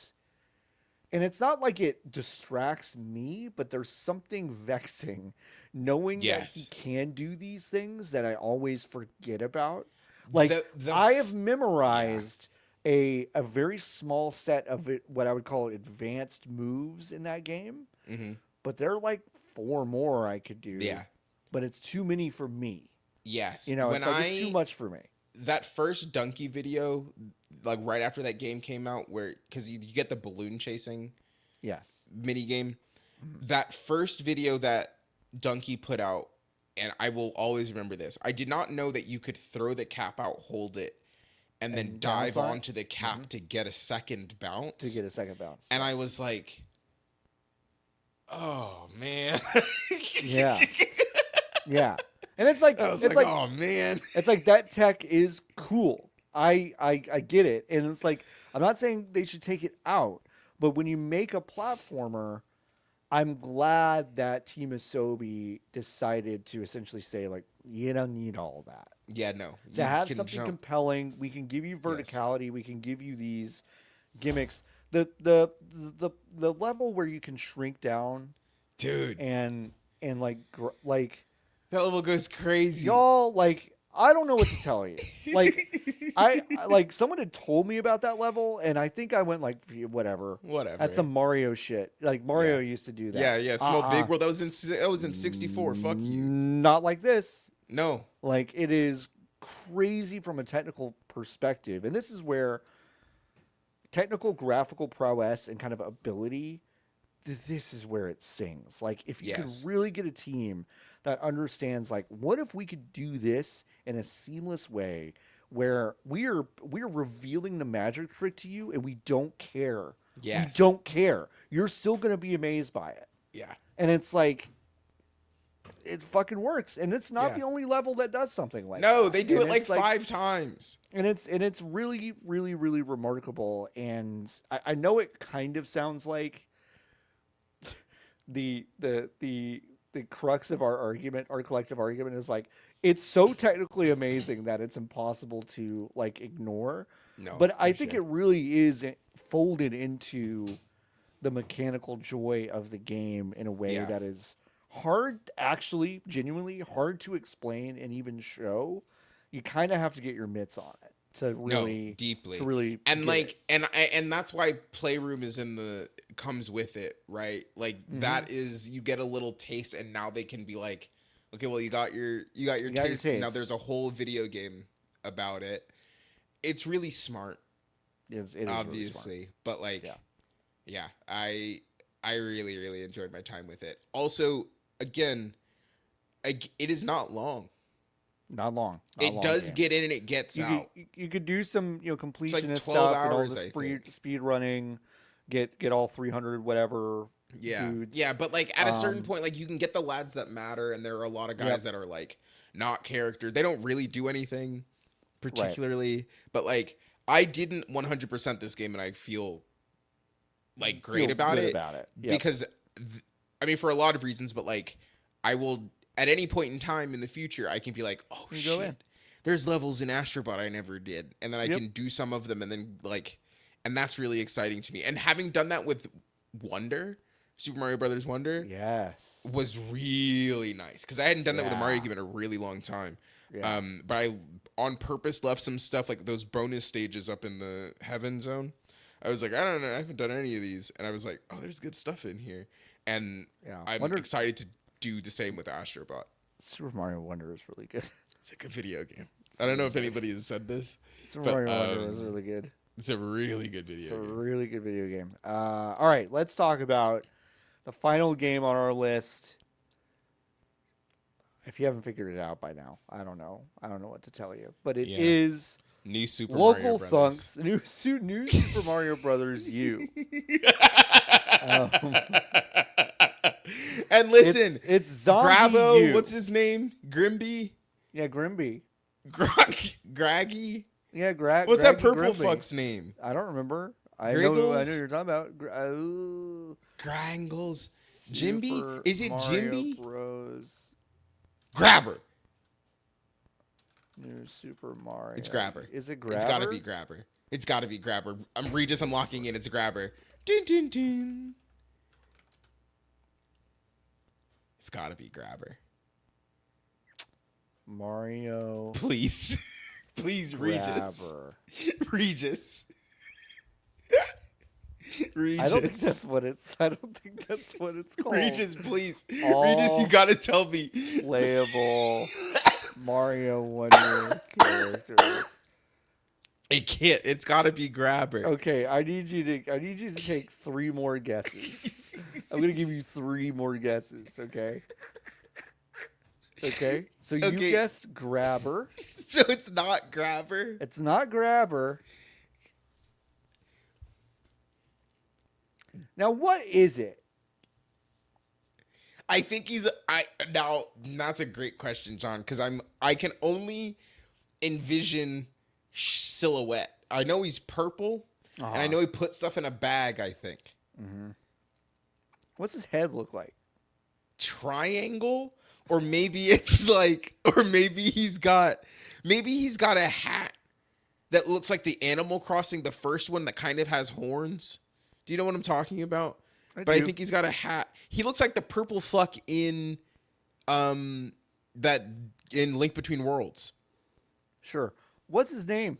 Speaker 1: and it's not like it distracts me, but there's something vexing knowing that he
Speaker 2: Yes.
Speaker 1: can do these things that I always forget about. Like
Speaker 2: The
Speaker 1: I have
Speaker 2: yeah.
Speaker 1: memorized a very small set of it, what I would call advanced moves in that game,
Speaker 2: Hmm.
Speaker 1: but there are like four more I could do,
Speaker 2: Yeah.
Speaker 1: but it's too many for me.
Speaker 2: Yes.
Speaker 1: You know,
Speaker 2: When
Speaker 1: it's like it's too
Speaker 2: I
Speaker 1: much for me.
Speaker 2: that first Donkey video, like right after that game came out, where because you get the balloon chasing
Speaker 1: Yes.
Speaker 2: mini game,
Speaker 1: Mhm.
Speaker 2: that first video that Donkey put out, and I will always remember this. I did not know that you could throw the cap out, hold it, and then
Speaker 1: And bounce
Speaker 2: dive
Speaker 1: on it.
Speaker 2: onto the
Speaker 1: Hmm.
Speaker 2: cap to get a second
Speaker 1: To
Speaker 2: bounce.
Speaker 1: get a second bounce.
Speaker 2: And
Speaker 1: Yeah.
Speaker 2: I was like, oh man.
Speaker 1: Yeah. Yeah. And
Speaker 2: I was
Speaker 1: it's
Speaker 2: like,
Speaker 1: like
Speaker 2: oh man.
Speaker 1: it's like that tech is cool. I get it. And it's like I'm not saying they should take it out, but when you make a platformer, I'm glad that Team Asobi decided to essentially say like you don't need all that.
Speaker 2: Yeah, no.
Speaker 1: To
Speaker 2: You
Speaker 1: have
Speaker 2: can
Speaker 1: something
Speaker 2: jump.
Speaker 1: compelling, we can give you
Speaker 2: Yes.
Speaker 1: verticality, we can give you these gimmicks. The level where you can shrink down
Speaker 2: Dude,
Speaker 1: and like like
Speaker 2: that level goes crazy.
Speaker 1: y'all like I don't know what to tell you. Like like someone had told me about that level and I think I went like whatever. That's
Speaker 2: Whatever.
Speaker 1: some Mario shit. Like
Speaker 2: Yeah.
Speaker 1: Mario used to do
Speaker 2: Yeah,
Speaker 1: that.
Speaker 2: yeah. Small big world. That was in 64. Fuck you.
Speaker 1: Not like this.
Speaker 2: No.
Speaker 1: Like it is crazy from a technical perspective. And this is where technical graphical prowess and kind of ability this is where it sings. Like if you can
Speaker 2: Yes.
Speaker 1: really get a team that understands like what if we could do this in a seamless way where we're revealing the magic trick to you and we don't care. We
Speaker 2: Yes.
Speaker 1: don't care. You're still going to be amazed by it.
Speaker 2: Yeah.
Speaker 1: And it's like it fucking works and it's not
Speaker 2: Yeah.
Speaker 1: the only level that does something like
Speaker 2: No,
Speaker 1: that.
Speaker 2: they do
Speaker 1: And
Speaker 2: it like
Speaker 1: it's like
Speaker 2: 5 times.
Speaker 1: and it's really really remarkable and I know it kind of sounds like the crux of our argument, our collective argument is like it's so technically amazing that it's impossible to like ignore.
Speaker 2: No,
Speaker 1: But I
Speaker 2: for
Speaker 1: think
Speaker 2: sure.
Speaker 1: it really is folded into the mechanical joy of the game in a way
Speaker 2: Yeah.
Speaker 1: that is hard, actually, genuinely hard to explain and even show. You kind of have to get your mitts on it
Speaker 2: No, deeply.
Speaker 1: to really
Speaker 2: And
Speaker 1: get it.
Speaker 2: like and that's why Playroom is in the comes with it, right? Like
Speaker 1: Hmm.
Speaker 2: that is you get a little taste and now they can be like, okay, well you got your
Speaker 1: You got your
Speaker 2: taste. Now
Speaker 1: taste.
Speaker 2: there's a whole video game about it. It's really smart,
Speaker 1: It is really smart.
Speaker 2: obviously, but like
Speaker 1: Yeah.
Speaker 2: yeah, I really really enjoyed my time with it. Also, again, it is not long.
Speaker 1: Not long. Not a
Speaker 2: It
Speaker 1: long
Speaker 2: does
Speaker 1: game.
Speaker 2: get in and it gets out.
Speaker 1: You could do some
Speaker 2: It's like
Speaker 1: completionist
Speaker 2: 12
Speaker 1: stuff and all
Speaker 2: hours,
Speaker 1: this
Speaker 2: I think.
Speaker 1: speed running, get all 300 whatever
Speaker 2: Yeah. Yeah,
Speaker 1: dudes.
Speaker 2: but like at a certain
Speaker 1: Um,
Speaker 2: point, like you can get the lads that matter, and there are a lot of
Speaker 1: yep,
Speaker 2: guys that are like not characters. They don't really do anything
Speaker 1: right.
Speaker 2: particularly, but like I didn't 100% this game, and I feel like great
Speaker 1: Feel
Speaker 2: about
Speaker 1: good
Speaker 2: it
Speaker 1: about it. Yep.
Speaker 2: because I mean for a lot of reasons, but like I will at any point in time in the future I can be like, oh
Speaker 1: You go in.
Speaker 2: shit, there's levels in Astro Bot I never did, and then I
Speaker 1: Yep.
Speaker 2: can do some of them, and then like, and that's really exciting to me. And having done that with Wonder, Super Mario Brothers Wonder,
Speaker 1: Yes.
Speaker 2: was really nice because I hadn't done that with a Mario
Speaker 1: Yeah.
Speaker 2: game in a really long time.
Speaker 1: Yeah.
Speaker 2: But I on purpose left some stuff like those bonus stages up in the heaven zone. I was like, I don't know, I haven't done any of these, and I was like, oh, there's good stuff in here, and
Speaker 1: Yeah.
Speaker 2: I'm
Speaker 1: Wonder
Speaker 2: excited to do the same with Astro Bot.
Speaker 1: Super Mario Wonder is really good.
Speaker 2: It's a good video game.
Speaker 1: It's
Speaker 2: I don't know
Speaker 1: really
Speaker 2: if
Speaker 1: good.
Speaker 2: anybody has said this,
Speaker 1: Super
Speaker 2: but
Speaker 1: Mario Wonder is really good.
Speaker 2: it's a really good
Speaker 1: It's
Speaker 2: video
Speaker 1: a
Speaker 2: game.
Speaker 1: really good video game. All right, let's talk about the final game on our list. If you haven't figured it out by now, I don't know. I don't know what to tell you. But it
Speaker 2: Yeah.
Speaker 1: is
Speaker 2: New Super
Speaker 1: local
Speaker 2: Mario Brothers.
Speaker 1: thunks, new Super Mario Brothers U. Um,
Speaker 2: And listen,
Speaker 1: it's zombie
Speaker 2: Grabo,
Speaker 1: U.
Speaker 2: what's his name? Grimby?
Speaker 1: Yeah, Grimby.
Speaker 2: Graggy?
Speaker 1: Yeah,
Speaker 2: What's that
Speaker 1: Graggy
Speaker 2: purple
Speaker 1: Grimby.
Speaker 2: fuck's name?
Speaker 1: I don't remember. I know what
Speaker 2: Griggles?
Speaker 1: you're talking about.
Speaker 2: Grangles?
Speaker 1: Super
Speaker 2: Jimby? Is it
Speaker 1: Mario
Speaker 2: Jimby?
Speaker 1: Bros.
Speaker 2: Grabber.
Speaker 1: New Super Mario.
Speaker 2: It's Grabber.
Speaker 1: Is it Grabber?
Speaker 2: It's gotta be Grabber. It's gotta be Grabber. I'm Regis, I'm locking in. It's Grabber. Dun, dun, dun. It's gotta be Grabber.
Speaker 1: Mario.
Speaker 2: Please. Please, Regis.
Speaker 1: Grabber.
Speaker 2: Regis. Regis.
Speaker 1: I don't think that's what it's. I don't think that's what it's called.
Speaker 2: Regis, please.
Speaker 1: All
Speaker 2: Regis, you gotta tell me.
Speaker 1: Playable Mario Wonder characters.
Speaker 2: It can't. It's gotta be Grabber.
Speaker 1: Okay, I need you to take 3 more guesses. I'm gonna give you 3 more guesses. Okay. Okay. So you
Speaker 2: Okay.
Speaker 1: guessed Grabber.
Speaker 2: So it's not Grabber.
Speaker 1: It's not Grabber. Now what is it?
Speaker 2: I think he's. Now that's a great question, John, because I can only envision silhouette. I know he's purple, and I know he put stuff in a bag. I think
Speaker 1: What's his head look like?
Speaker 2: triangle, or maybe it's like, or maybe he's got a hat that looks like the Animal Crossing, the first one that kind of has horns. Do you know what I'm talking about? I think he's got a hat. He looks like the purple fuck in Link Between Worlds.
Speaker 1: Sure. What's his name?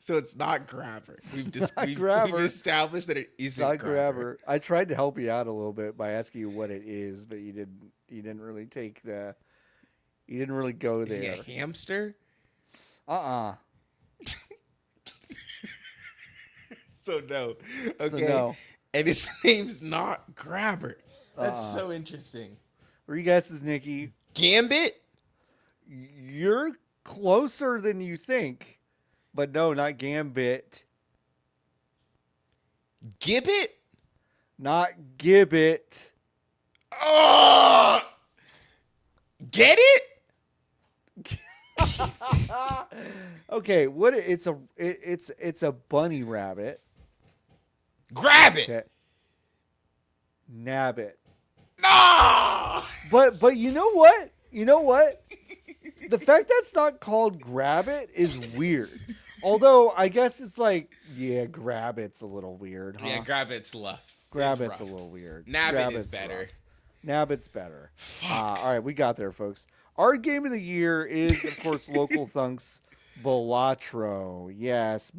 Speaker 2: So it's not Grabber. We've
Speaker 1: Grabber.
Speaker 2: established that it isn't
Speaker 1: Not
Speaker 2: Grabber.
Speaker 1: Grabber. I tried to help you out a little bit by asking you what it is, but you didn't really take the. You didn't really go
Speaker 2: Is
Speaker 1: there.
Speaker 2: he a hamster? So no. Okay.
Speaker 1: So no.
Speaker 2: And his name's not Grabber. That's so interesting.
Speaker 1: Where you guesses, Nikki?
Speaker 2: Gambit?
Speaker 1: You're closer than you think, but no, not Gambit.
Speaker 2: Gibbet?
Speaker 1: Not Gibbet.
Speaker 2: Oh! Get it?
Speaker 1: Okay, what it's a bunny rabbit.
Speaker 2: Grab it.
Speaker 1: Okay. Nabbit.
Speaker 2: No!
Speaker 1: But you know what? You know what? The fact that's not called Grab It is weird. Although I guess it's like, yeah, Grab It's a little weird, huh?
Speaker 2: Yeah, Grab It's rough.
Speaker 1: Grab It's a little weird.
Speaker 2: Nabbit is better.
Speaker 1: Nabbit's better. All right, we got there, folks. Our game of the year is, of course, Local Thunks Balatro. Yes.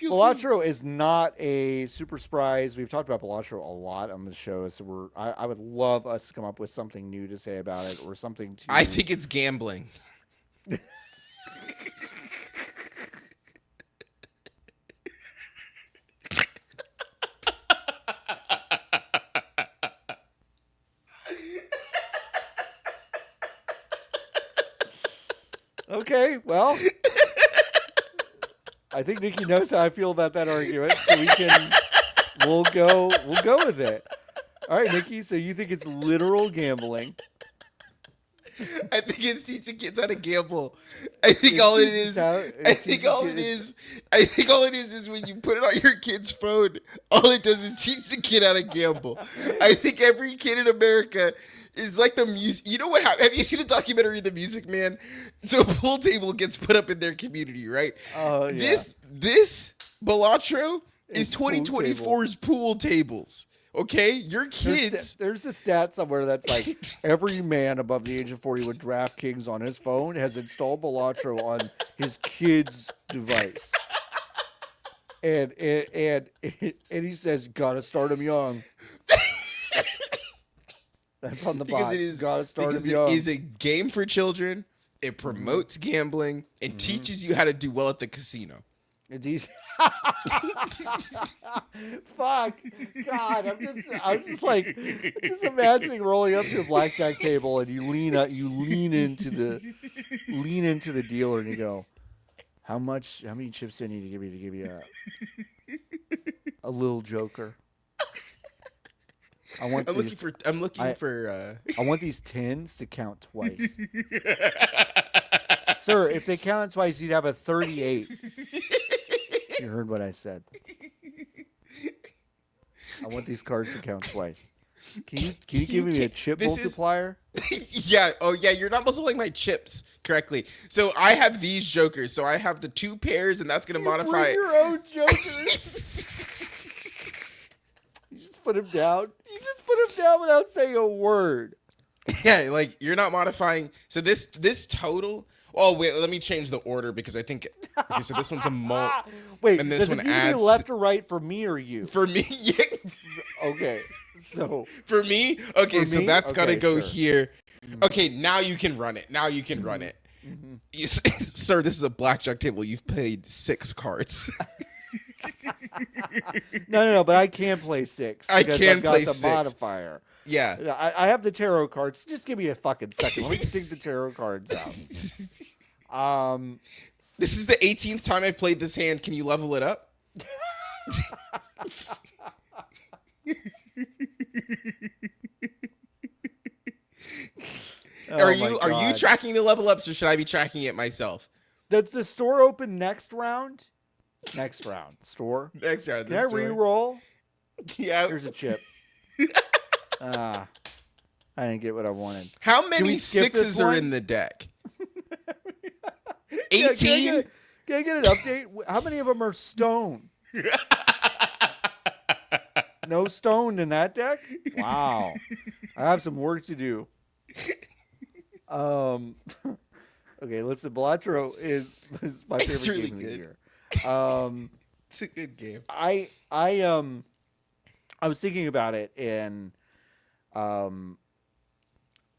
Speaker 1: Balatro is not a super surprise. We've talked about Balatro a lot on the show, so I would love us to come up with something new to say about it or something to.
Speaker 2: I think it's gambling.
Speaker 1: Okay, well, I think Nikki knows how I feel about that argument, so we'll go with it. All right, Nikki. So you think it's literal gambling?
Speaker 2: I think it's teaching kids how to gamble. I think all it is is when you put it on your kid's phone, all it does is teach the kid how to gamble. I think every kid in America is like the music. You know what happened? Have you seen the documentary The Music Man? So a pool table gets put up in their community, right?
Speaker 1: Oh, yeah.
Speaker 2: This Balatro is
Speaker 1: It's pool
Speaker 2: 2024's pool tables. Okay, your kids.
Speaker 1: There's a stat somewhere that's like every man above the age of 40 with DraftKings on his phone has installed Balatro on his kid's device, and he says, "Gotta start him young." That's on the box. Gotta start him young.
Speaker 2: It is a game for children. It promotes gambling and teaches you how to do well at the casino.
Speaker 1: It's easy. Fuck. God, I'm just imagining rolling up to a blackjack table and you lean into the dealer and you go, how many chips do I need to give you a little joker? I want these
Speaker 2: I'm looking
Speaker 1: I
Speaker 2: for
Speaker 1: I want these tens to count twice. Sir, if they counted twice, you'd have a 38. You heard what I said. I want these cards to count twice. Can you give me a chip multiplier?
Speaker 2: Yeah. Oh, yeah. You're not multiplying my chips correctly. So I have these jokers. So I have the 2 pairs, and that's gonna modify.
Speaker 1: Bring your own jokers. You just put him down. You just put him down without saying a word.
Speaker 2: Yeah, like you're not modifying. So this total. Oh wait, let me change the order because I think. Okay, so this one's a mult.
Speaker 1: Wait,
Speaker 2: and this
Speaker 1: does
Speaker 2: one
Speaker 1: it need
Speaker 2: adds
Speaker 1: to be left or right for me or you?
Speaker 2: for me. Yeah.
Speaker 1: Okay, so
Speaker 2: For me, okay, so that's gotta go
Speaker 1: sure.
Speaker 2: here. Okay, now you can run it. Now you can run it. Sir, this is a blackjack table. You've played 6 cards.
Speaker 1: No, but I can play 6.
Speaker 2: I
Speaker 1: because
Speaker 2: can
Speaker 1: I've got
Speaker 2: play
Speaker 1: the
Speaker 2: 6.
Speaker 1: modifier.
Speaker 2: Yeah.
Speaker 1: I have the tarot cards. Just give me a fucking second. Let me dig the tarot cards out.
Speaker 2: This is the 18th time I've played this hand. Can you level it up? Are you tracking the level ups or should I be tracking it myself?
Speaker 1: Does the store open next round? Next round. Store?
Speaker 2: Next round.
Speaker 1: Can I re-roll?
Speaker 2: Yeah.
Speaker 1: Here's a chip. I didn't get what I wanted.
Speaker 2: How many 6s are in the deck? 18?
Speaker 1: Can I get an update? How many of them are stone? No stone in that deck? Wow. I have some work to do. Okay, listen, Balatro is my favorite
Speaker 2: really
Speaker 1: game of the
Speaker 2: good.
Speaker 1: year.
Speaker 2: It's a good game.
Speaker 1: I was thinking about it, and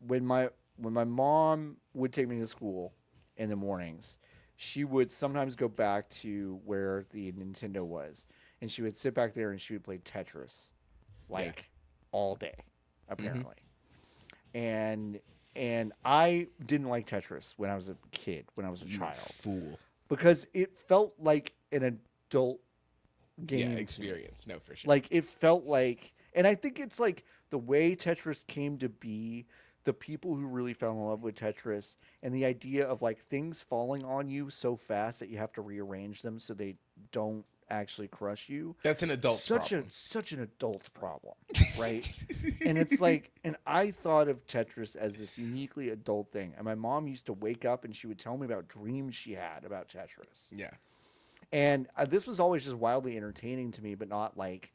Speaker 1: when my mom would take me to school in the mornings, she would sometimes go back to where the Nintendo was, and she would sit back there and she would play Tetris all day, apparently. And I didn't like Tetris when I was a kid, when I was a child.
Speaker 2: Fool.
Speaker 1: Because it felt like an adult game.
Speaker 2: Yeah, experience. No, for sure.
Speaker 1: Like, it felt like, and I think it's like the way Tetris came to be, the people who really fell in love with Tetris, and the idea of like things falling on you so fast that you have to rearrange them so they don't actually crush you.
Speaker 2: That's an adult problem.
Speaker 1: Such an adult problem, right? And it's like, and I thought of Tetris as this uniquely adult thing. And my mom used to wake up and she would tell me about dreams she had about Tetris.
Speaker 2: Yeah.
Speaker 1: And this was always just wildly entertaining to me, but not like,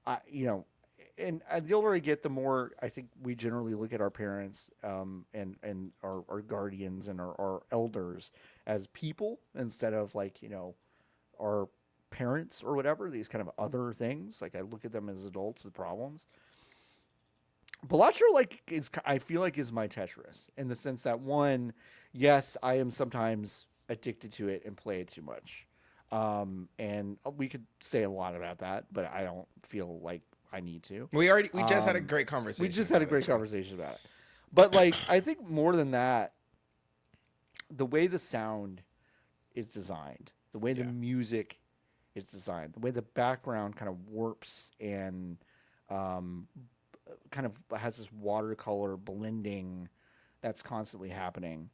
Speaker 1: and the older I get, the more I think we generally look at our parents and our guardians and our elders as people instead of like, our parents or whatever, these kind of other things. Like I look at them as adults with problems. Balatro I feel like is my Tetris in the sense that one, yes, I am sometimes addicted to it and play it too much. And we could say a lot about that, but I don't feel like I need to.
Speaker 2: We just had a great conversation.
Speaker 1: We just had a great conversation about it. But like, I think more than that, the way the sound is designed, the way the music is designed, the way the background kind of warps and kind of has this watercolor blending that's constantly happening.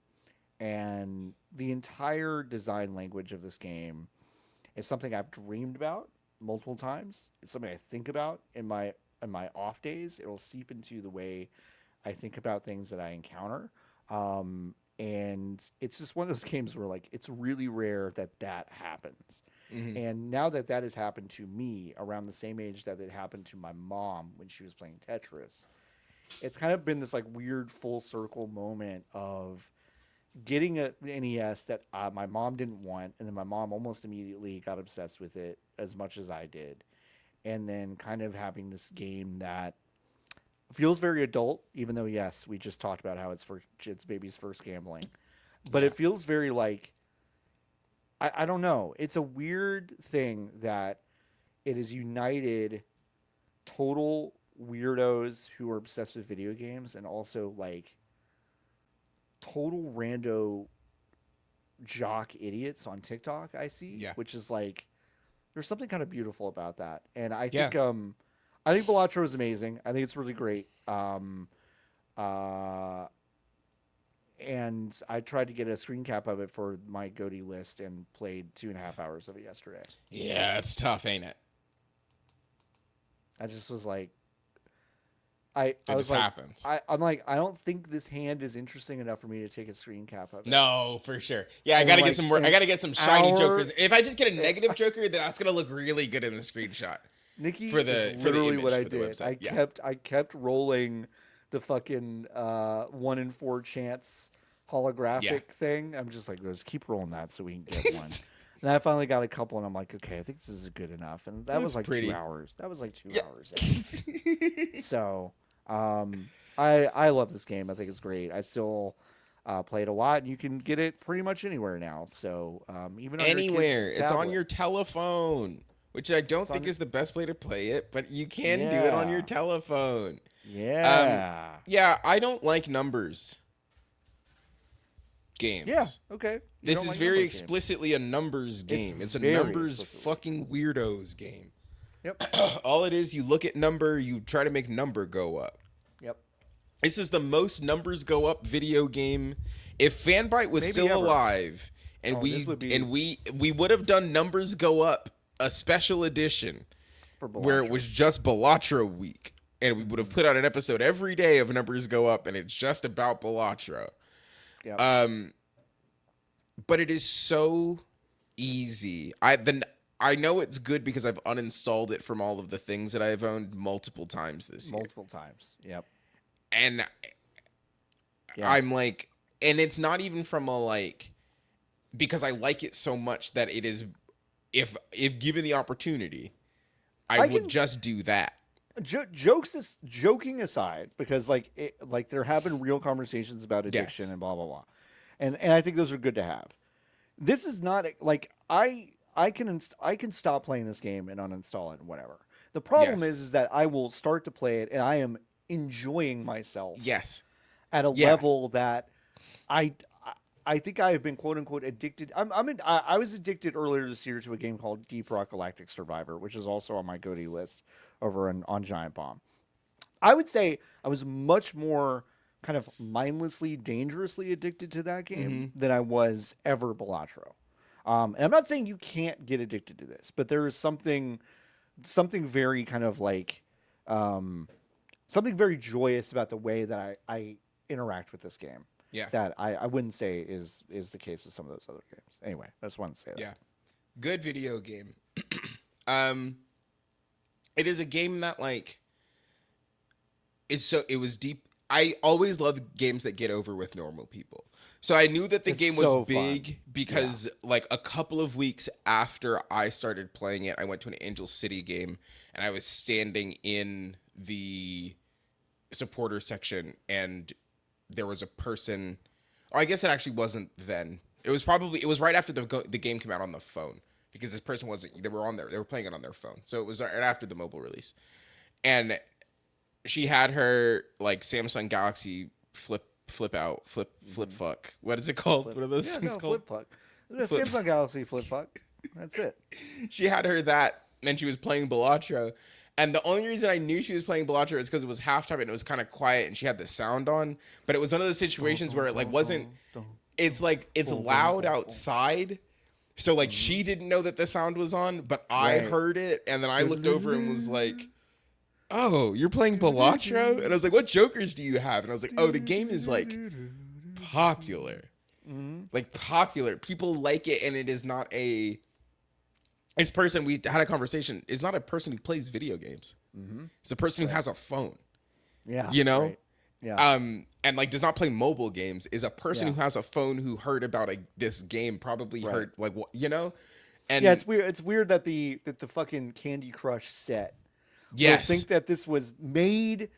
Speaker 1: And the entire design language of this game is something I've dreamed about multiple times. It's something I think about in my off days. It'll seep into the way I think about things that I encounter. And it's just one of those games where like it's really rare that happens. And now that has happened to me around the same age that it happened to my mom when she was playing Tetris, it's kind of been this like weird full circle moment of getting an NES that my mom didn't want, and then my mom almost immediately got obsessed with it as much as I did, and then kind of having this game that feels very adult, even though yes, we just talked about how it's baby's first gambling, but it feels very like I don't know. It's a weird thing that it has united total weirdos who are obsessed with video games and also like total rando jock idiots on TikTok. I see,
Speaker 2: Yeah.
Speaker 1: which is like there's something kind of beautiful about that, and
Speaker 2: Yeah.
Speaker 1: I think Balatro is amazing. I think it's really great. Uh, and I tried to get a screen cap of it for my GOTY list and played 2.5 hours of it yesterday.
Speaker 2: Yeah, it's tough, ain't it?
Speaker 1: I just was like,
Speaker 2: It
Speaker 1: I was
Speaker 2: just
Speaker 1: like,
Speaker 2: happens.
Speaker 1: I'm like, I don't think this hand is interesting enough for me to take a screen cap of it.
Speaker 2: No, for sure. Yeah, I
Speaker 1: And
Speaker 2: gotta
Speaker 1: like
Speaker 2: get some more. I
Speaker 1: an
Speaker 2: gotta get some shiny
Speaker 1: hour,
Speaker 2: jokers. If I just get a negative joker, then that's gonna look really good in the screenshot
Speaker 1: Nikki,
Speaker 2: for
Speaker 1: it's
Speaker 2: the
Speaker 1: literally
Speaker 2: image
Speaker 1: what I
Speaker 2: for the
Speaker 1: did.
Speaker 2: website. Yeah.
Speaker 1: I kept rolling the fucking 1 in 4 chance holographic thing. I'm just like, just keep rolling that so we can get one. And I finally got a couple, and I'm like, okay, I think this is good enough. And that was like
Speaker 2: pretty.
Speaker 1: 2 hours. That was like 2
Speaker 2: Yeah.
Speaker 1: hours. So, I love this game. I think it's great. I still play it a lot, and you can get it pretty much anywhere now. So, even on
Speaker 2: Anywhere.
Speaker 1: your kid's
Speaker 2: It's on
Speaker 1: tablet.
Speaker 2: your telephone, which I don't
Speaker 1: It's
Speaker 2: think
Speaker 1: on-
Speaker 2: is the best way to play it, but you can do it on your
Speaker 1: Yeah.
Speaker 2: telephone.
Speaker 1: Yeah.
Speaker 2: Yeah, I don't like numbers games.
Speaker 1: Yeah. Okay. You
Speaker 2: This
Speaker 1: don't
Speaker 2: is
Speaker 1: like
Speaker 2: very
Speaker 1: numbers games.
Speaker 2: explicitly a numbers game. It's a
Speaker 1: very
Speaker 2: numbers
Speaker 1: explicitly.
Speaker 2: fucking weirdos game.
Speaker 1: Yep.
Speaker 2: All it is, you look at number, you try to make number go up.
Speaker 1: Yep.
Speaker 2: This is the most numbers go up video game. If Fanbyte was
Speaker 1: Maybe
Speaker 2: still
Speaker 1: ever.
Speaker 2: alive, and
Speaker 1: this would be-
Speaker 2: we would have done numbers go up a special edition
Speaker 1: For
Speaker 2: where it
Speaker 1: Balatro.
Speaker 2: was just Balatro week, and we would have put out an episode every day of numbers go up, and it's just about Balatro.
Speaker 1: Yep.
Speaker 2: But it is so easy. I know it's good because I've uninstalled it from all of the things that I've owned multiple times this year.
Speaker 1: Multiple times. Yep.
Speaker 2: And
Speaker 1: Yeah.
Speaker 2: I'm like, and it's not even from a like, because I like it so much that it is, if given the opportunity, I would just do that.
Speaker 1: Joking aside, because like there have been real conversations about addiction
Speaker 2: Yes.
Speaker 1: and blah blah blah, and I think those are good to have. This is not like I can stop playing this game and uninstall it and whatever. The problem
Speaker 2: Yes.
Speaker 1: is that I will start to play it and I am enjoying myself
Speaker 2: Yes.
Speaker 1: at a
Speaker 2: Yeah.
Speaker 1: level that I think I have been quote unquote addicted. I was addicted earlier this year to a game called Deep Rock Galactic Survivor, which is also on my GOTY list over on Giant Bomb. I would say I was much more kind of mindlessly, dangerously addicted to that game than I was ever Balatro. And I'm not saying you can't get addicted to this, but there is something very kind of like something very joyous about the way that I interact with this game.
Speaker 2: Yeah.
Speaker 1: That I wouldn't say is the case with some of those other games. Anyway, I just wanted to say that.
Speaker 2: Yeah. Good video game. It is a game that like it was deep. I always love games that get over with normal people. So I knew that the
Speaker 1: It's
Speaker 2: game
Speaker 1: so
Speaker 2: was big
Speaker 1: fun.
Speaker 2: because like a couple of weeks after I started playing it, I went to an Angel City game and I was standing in the supporter section and there was a person. Oh, I guess it actually wasn't then. It was right after the game came out on the phone because this person wasn't. They were playing it on their phone, so it was right after the mobile release, and she had her like Samsung Galaxy flip fuck. What is it called? What are those things called?
Speaker 1: Flip fuck. The Samsung Galaxy flip fuck. That's it.
Speaker 2: She had her that, and she was playing Balatro. And the only reason I knew she was playing Balatro is because it was halftime and it was kind of quiet and she had the sound on. But it was one of those situations where it like wasn't. It's like it's loud outside, so like she didn't know that the sound was on, but I
Speaker 1: Right.
Speaker 2: heard it, and then I looked over and was like, "Oh, you're playing Balatro?" And I was like, "What jokers do you have?" And I was like, "Oh, the game is like popular, like popular. People like it, and it is not a." This person we had a conversation is not a person who plays video games. It's a person who has a phone.
Speaker 1: Yeah.
Speaker 2: You know?
Speaker 1: Right. Yeah.
Speaker 2: And like does not play mobile games. Is a person
Speaker 1: Yeah.
Speaker 2: who has a phone who heard about this game, probably
Speaker 1: Right.
Speaker 2: heard like what you know. And
Speaker 1: Yeah, it's weird. It's weird that the fucking Candy Crush set will
Speaker 2: yes,
Speaker 1: think that this was made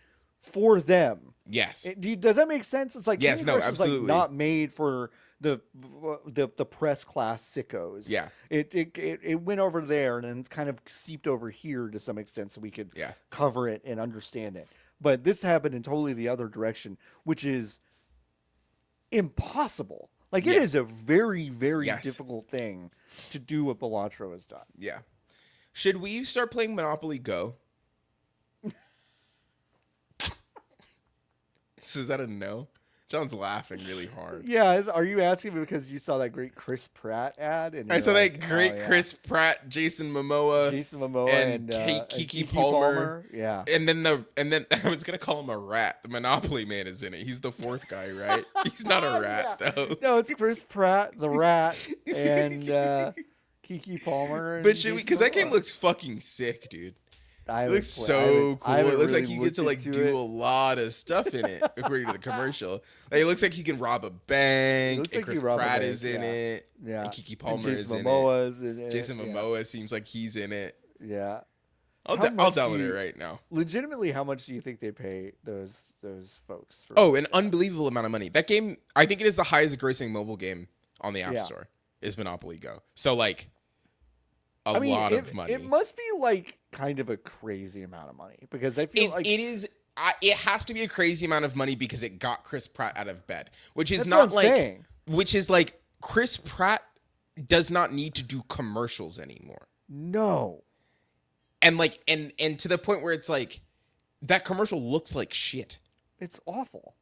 Speaker 1: for them
Speaker 2: Yes.
Speaker 1: Does that make sense? It's like
Speaker 2: Yes.
Speaker 1: Candy
Speaker 2: No.
Speaker 1: Crush was like
Speaker 2: Absolutely.
Speaker 1: not made for the press class sickos.
Speaker 2: Yeah.
Speaker 1: It went over there and then kind of seeped over here to some extent so we could
Speaker 2: Yeah.
Speaker 1: cover it and understand it. But this happened in totally the other direction, which is impossible. Like it
Speaker 2: Yeah.
Speaker 1: is a very, very
Speaker 2: Yes.
Speaker 1: difficult thing to do what Balatro has done.
Speaker 2: Yeah. Should we start playing Monopoly Go? So is that a no? John's laughing really hard.
Speaker 1: Yeah, are you asking me because you saw that great Chris Pratt ad? And
Speaker 2: I
Speaker 1: you're
Speaker 2: saw
Speaker 1: like,
Speaker 2: that great
Speaker 1: oh, yeah.
Speaker 2: Chris Pratt, Jason Momoa,
Speaker 1: and
Speaker 2: Kiki Palmer.
Speaker 1: Yeah,
Speaker 2: And then I was gonna call him a rat. The Monopoly Man is in it. He's the fourth guy, right? He's not a rat though.
Speaker 1: No, it's Chris Pratt, the rat, and Kiki Palmer. And
Speaker 2: But should we?
Speaker 1: Jason
Speaker 2: Because that game
Speaker 1: Momoa.
Speaker 2: looks fucking sick, dude.
Speaker 1: I
Speaker 2: It looks
Speaker 1: haven't
Speaker 2: so
Speaker 1: I haven't
Speaker 2: cool. It looks
Speaker 1: really
Speaker 2: like you get
Speaker 1: looked
Speaker 2: to like
Speaker 1: into
Speaker 2: do
Speaker 1: it.
Speaker 2: a lot of stuff in it, according to the commercial. Like, it looks like you can rob a bank.
Speaker 1: looks
Speaker 2: And
Speaker 1: like
Speaker 2: Chris
Speaker 1: you rob a
Speaker 2: Pratt
Speaker 1: bank,
Speaker 2: is in
Speaker 1: yeah.
Speaker 2: it.
Speaker 1: Yeah,
Speaker 2: And Kiki
Speaker 1: and
Speaker 2: Palmer is
Speaker 1: Jason
Speaker 2: in
Speaker 1: Momoa's in it.
Speaker 2: it. Jason
Speaker 1: yeah.
Speaker 2: Momoa seems like he's in it.
Speaker 1: Yeah.
Speaker 2: I'll
Speaker 1: How much do
Speaker 2: download
Speaker 1: you-
Speaker 2: it right now.
Speaker 1: Legitimately, how much do you think they pay those folks for?
Speaker 2: Oh, an unbelievable amount of money. That game, I think it is the highest grossing mobile game on the App
Speaker 1: Yeah.
Speaker 2: Store. Is Monopoly Go. So like a
Speaker 1: I mean,
Speaker 2: lot of money.
Speaker 1: It must be like kind of a crazy amount of money because I feel like
Speaker 2: it is. It has to be a crazy amount of money because it got Chris Pratt out of bed, which is
Speaker 1: That's
Speaker 2: not
Speaker 1: what I'm
Speaker 2: like,
Speaker 1: saying.
Speaker 2: which is like Chris Pratt does not need to do commercials anymore,
Speaker 1: no.
Speaker 2: and like, and to the point where it's like that commercial looks like shit.
Speaker 1: It's awful.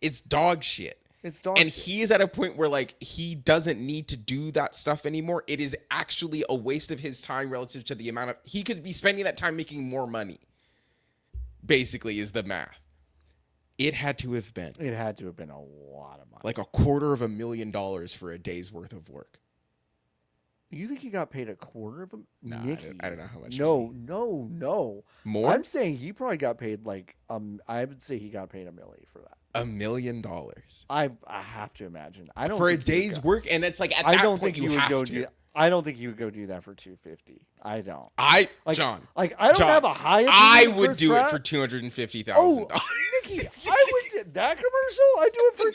Speaker 2: It's dog shit.
Speaker 1: It's dog
Speaker 2: And
Speaker 1: shit.
Speaker 2: he is at a point where like he doesn't need to do that stuff anymore. It is actually a waste of his time relative to the amount of he could be spending that time making more money. Basically, is the math. It had to have been
Speaker 1: It had to have been a lot of money.
Speaker 2: like $250,000 for a day's worth of work.
Speaker 1: You think he got paid $250,000?
Speaker 2: Nah,
Speaker 1: Nikki.
Speaker 2: I don't know how much.
Speaker 1: No.
Speaker 2: More?
Speaker 1: I'm saying he probably got paid like I would say he got paid $1 million for that.
Speaker 2: $1 million
Speaker 1: I have to imagine. I don't
Speaker 2: for a
Speaker 1: think he would
Speaker 2: day's
Speaker 1: go-
Speaker 2: work, and it's like at
Speaker 1: I
Speaker 2: that
Speaker 1: don't
Speaker 2: point
Speaker 1: think he would
Speaker 2: have
Speaker 1: go
Speaker 2: to.
Speaker 1: do. I don't think he would go do that for $250,000. I don't. Like,
Speaker 2: John.
Speaker 1: Like I don't
Speaker 2: John,
Speaker 1: have a high. opinion
Speaker 2: I
Speaker 1: of
Speaker 2: would
Speaker 1: Chris
Speaker 2: do
Speaker 1: Pratt.
Speaker 2: it for $250,000.
Speaker 1: Oh, Nikki, I would do that commercial. I do it for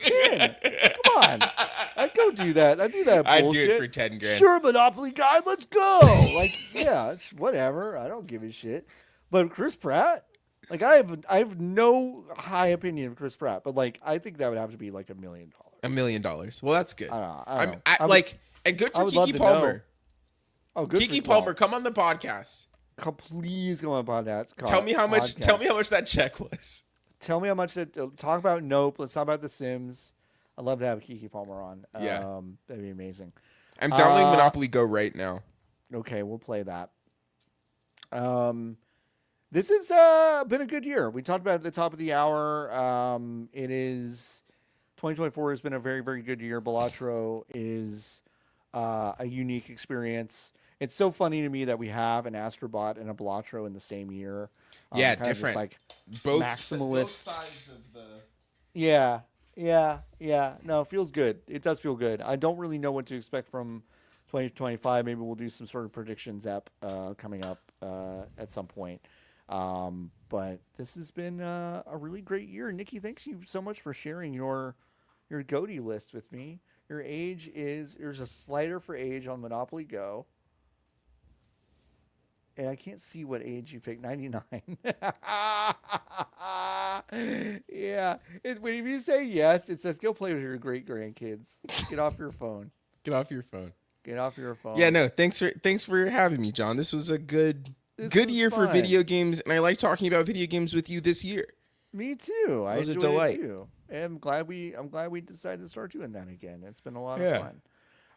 Speaker 1: 10. Come on, I'd go do that. I'd do that
Speaker 2: I'd do
Speaker 1: bullshit.
Speaker 2: it for 10 grand.
Speaker 1: Sure, Monopoly guy, let's go. Like, yeah, it's whatever. I don't give a shit. But Chris Pratt, like, I have no high opinion of Chris Pratt, but like, I think that would have to be like $1 million.
Speaker 2: $1 million. Well, that's good.
Speaker 1: I don't know.
Speaker 2: And good
Speaker 1: I
Speaker 2: for
Speaker 1: would love
Speaker 2: Kiki
Speaker 1: to know.
Speaker 2: Palmer.
Speaker 1: Oh, good.
Speaker 2: Kiki
Speaker 1: for Paul.
Speaker 2: Palmer, come on the podcast.
Speaker 1: Please go on podcast.
Speaker 2: Tell me how much.
Speaker 1: podcast.
Speaker 2: Tell me how much that check was.
Speaker 1: Tell me how much that. Talk about Nope. Let's talk about The Sims. I'd love to have Kiki Palmer on.
Speaker 2: Yeah.
Speaker 1: That'd be amazing.
Speaker 2: I'm downloading Monopoly Go right now.
Speaker 1: Okay, we'll play that. This has been a good year. We talked about at the top of the hour. It is 2024 has been a very, very good year. Balatro is a unique experience. It's so funny to me that we have an Astro Bot and a Balatro in the same year.
Speaker 2: Yeah,
Speaker 1: kind of
Speaker 2: different.
Speaker 1: Just like
Speaker 2: Both
Speaker 1: maximalist.
Speaker 2: sides of the.
Speaker 1: Yeah. No, it feels good. It does feel good. I don't really know what to expect from 2025. Maybe we'll do some sort of predictions app coming up at some point. But this has been a really great year. Nikki, thanks you so much for sharing your GOTY list with me. Your age is there's a slider for age on Monopoly Go. And I can't see what age you picked. 99. Yeah. When you say yes, it says go play with your great grandkids. Get off your phone.
Speaker 2: Get off your phone.
Speaker 1: Get off your phone.
Speaker 2: Yeah, no. Thanks for having me, John. This was a good
Speaker 1: This
Speaker 2: good
Speaker 1: was
Speaker 2: year for
Speaker 1: fun.
Speaker 2: video games, and I like talking about video games with you this year.
Speaker 1: Me too. I
Speaker 2: was a
Speaker 1: enjoyed
Speaker 2: delight.
Speaker 1: it too. And I'm glad we decided to start doing that again. It's been a lot
Speaker 2: Yeah.
Speaker 1: of fun.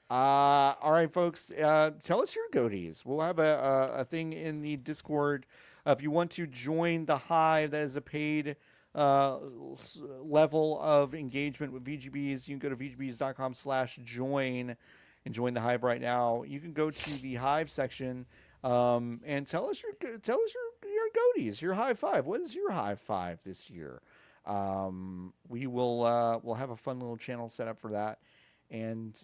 Speaker 1: All right, folks. Tell us your goatees. We'll have a thing in the Discord. If you want to join the Hive, that is a paid level of engagement with VGBees. You can go to vgbees.com/join and join the Hive right now. You can go to the Hive section and tell us your goatees, your high five. What is your high five this year? We will we'll have a fun little channel set up for that. And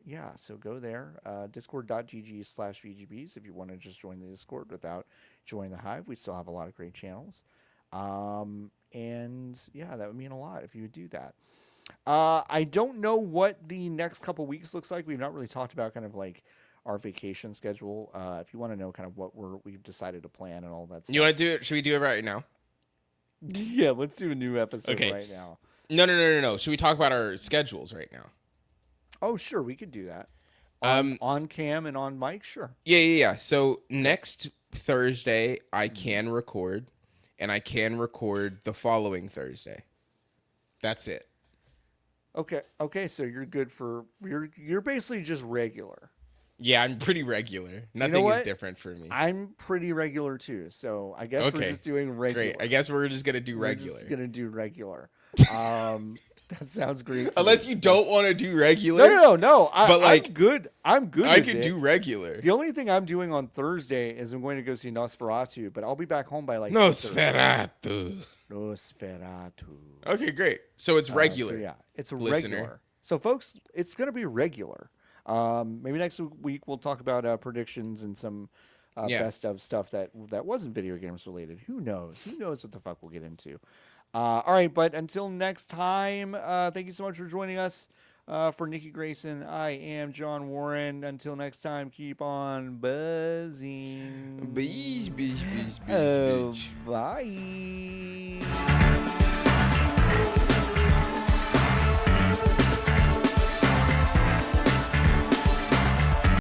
Speaker 1: yeah, so go there, discord.gg/VGBees if you want to just join the Discord without joining the Hive. We still have a lot of great channels. And yeah, that would mean a lot if you would do that. I don't know what the next couple weeks looks like. We've not really talked about kind of like our vacation schedule. If you want to know kind of what we've decided to plan and all that stuff.
Speaker 2: You want to do it? Should we do it right now?
Speaker 1: Yeah, let's do a new episode right now.
Speaker 2: No. Should we talk about our schedules right now?
Speaker 1: Oh, sure, we could do that. On cam and on mic, sure.
Speaker 2: Yeah. So next Thursday, I can record, and I can record the following Thursday. That's it.
Speaker 1: Okay. So you're good for you're basically just regular.
Speaker 2: Yeah, I'm pretty regular. Nothing is different for me.
Speaker 1: I'm pretty regular too. So I guess we're just doing regular.
Speaker 2: Great. I guess we're just gonna do regular.
Speaker 1: We're just gonna do regular. That sounds great.
Speaker 2: Unless you don't want to do regular.
Speaker 1: No. I'm good. I'm good.
Speaker 2: I can do regular.
Speaker 1: The only thing I'm doing on Thursday is I'm going to go see Nosferatu, but I'll be back home by like
Speaker 2: Nosferatu. Okay, great. So it's regular.
Speaker 1: So yeah, it's
Speaker 2: listener.
Speaker 1: regular. So folks, it's going to be regular. Maybe next week we'll talk about predictions and some best of stuff that wasn't video games related. Who knows? Who knows what the fuck we'll get into? All right, but until next time, thank you so much for joining us. For Niki Grayson, I am John Warren. Until next time, keep on buzzing.
Speaker 2: Bees.
Speaker 1: Bye.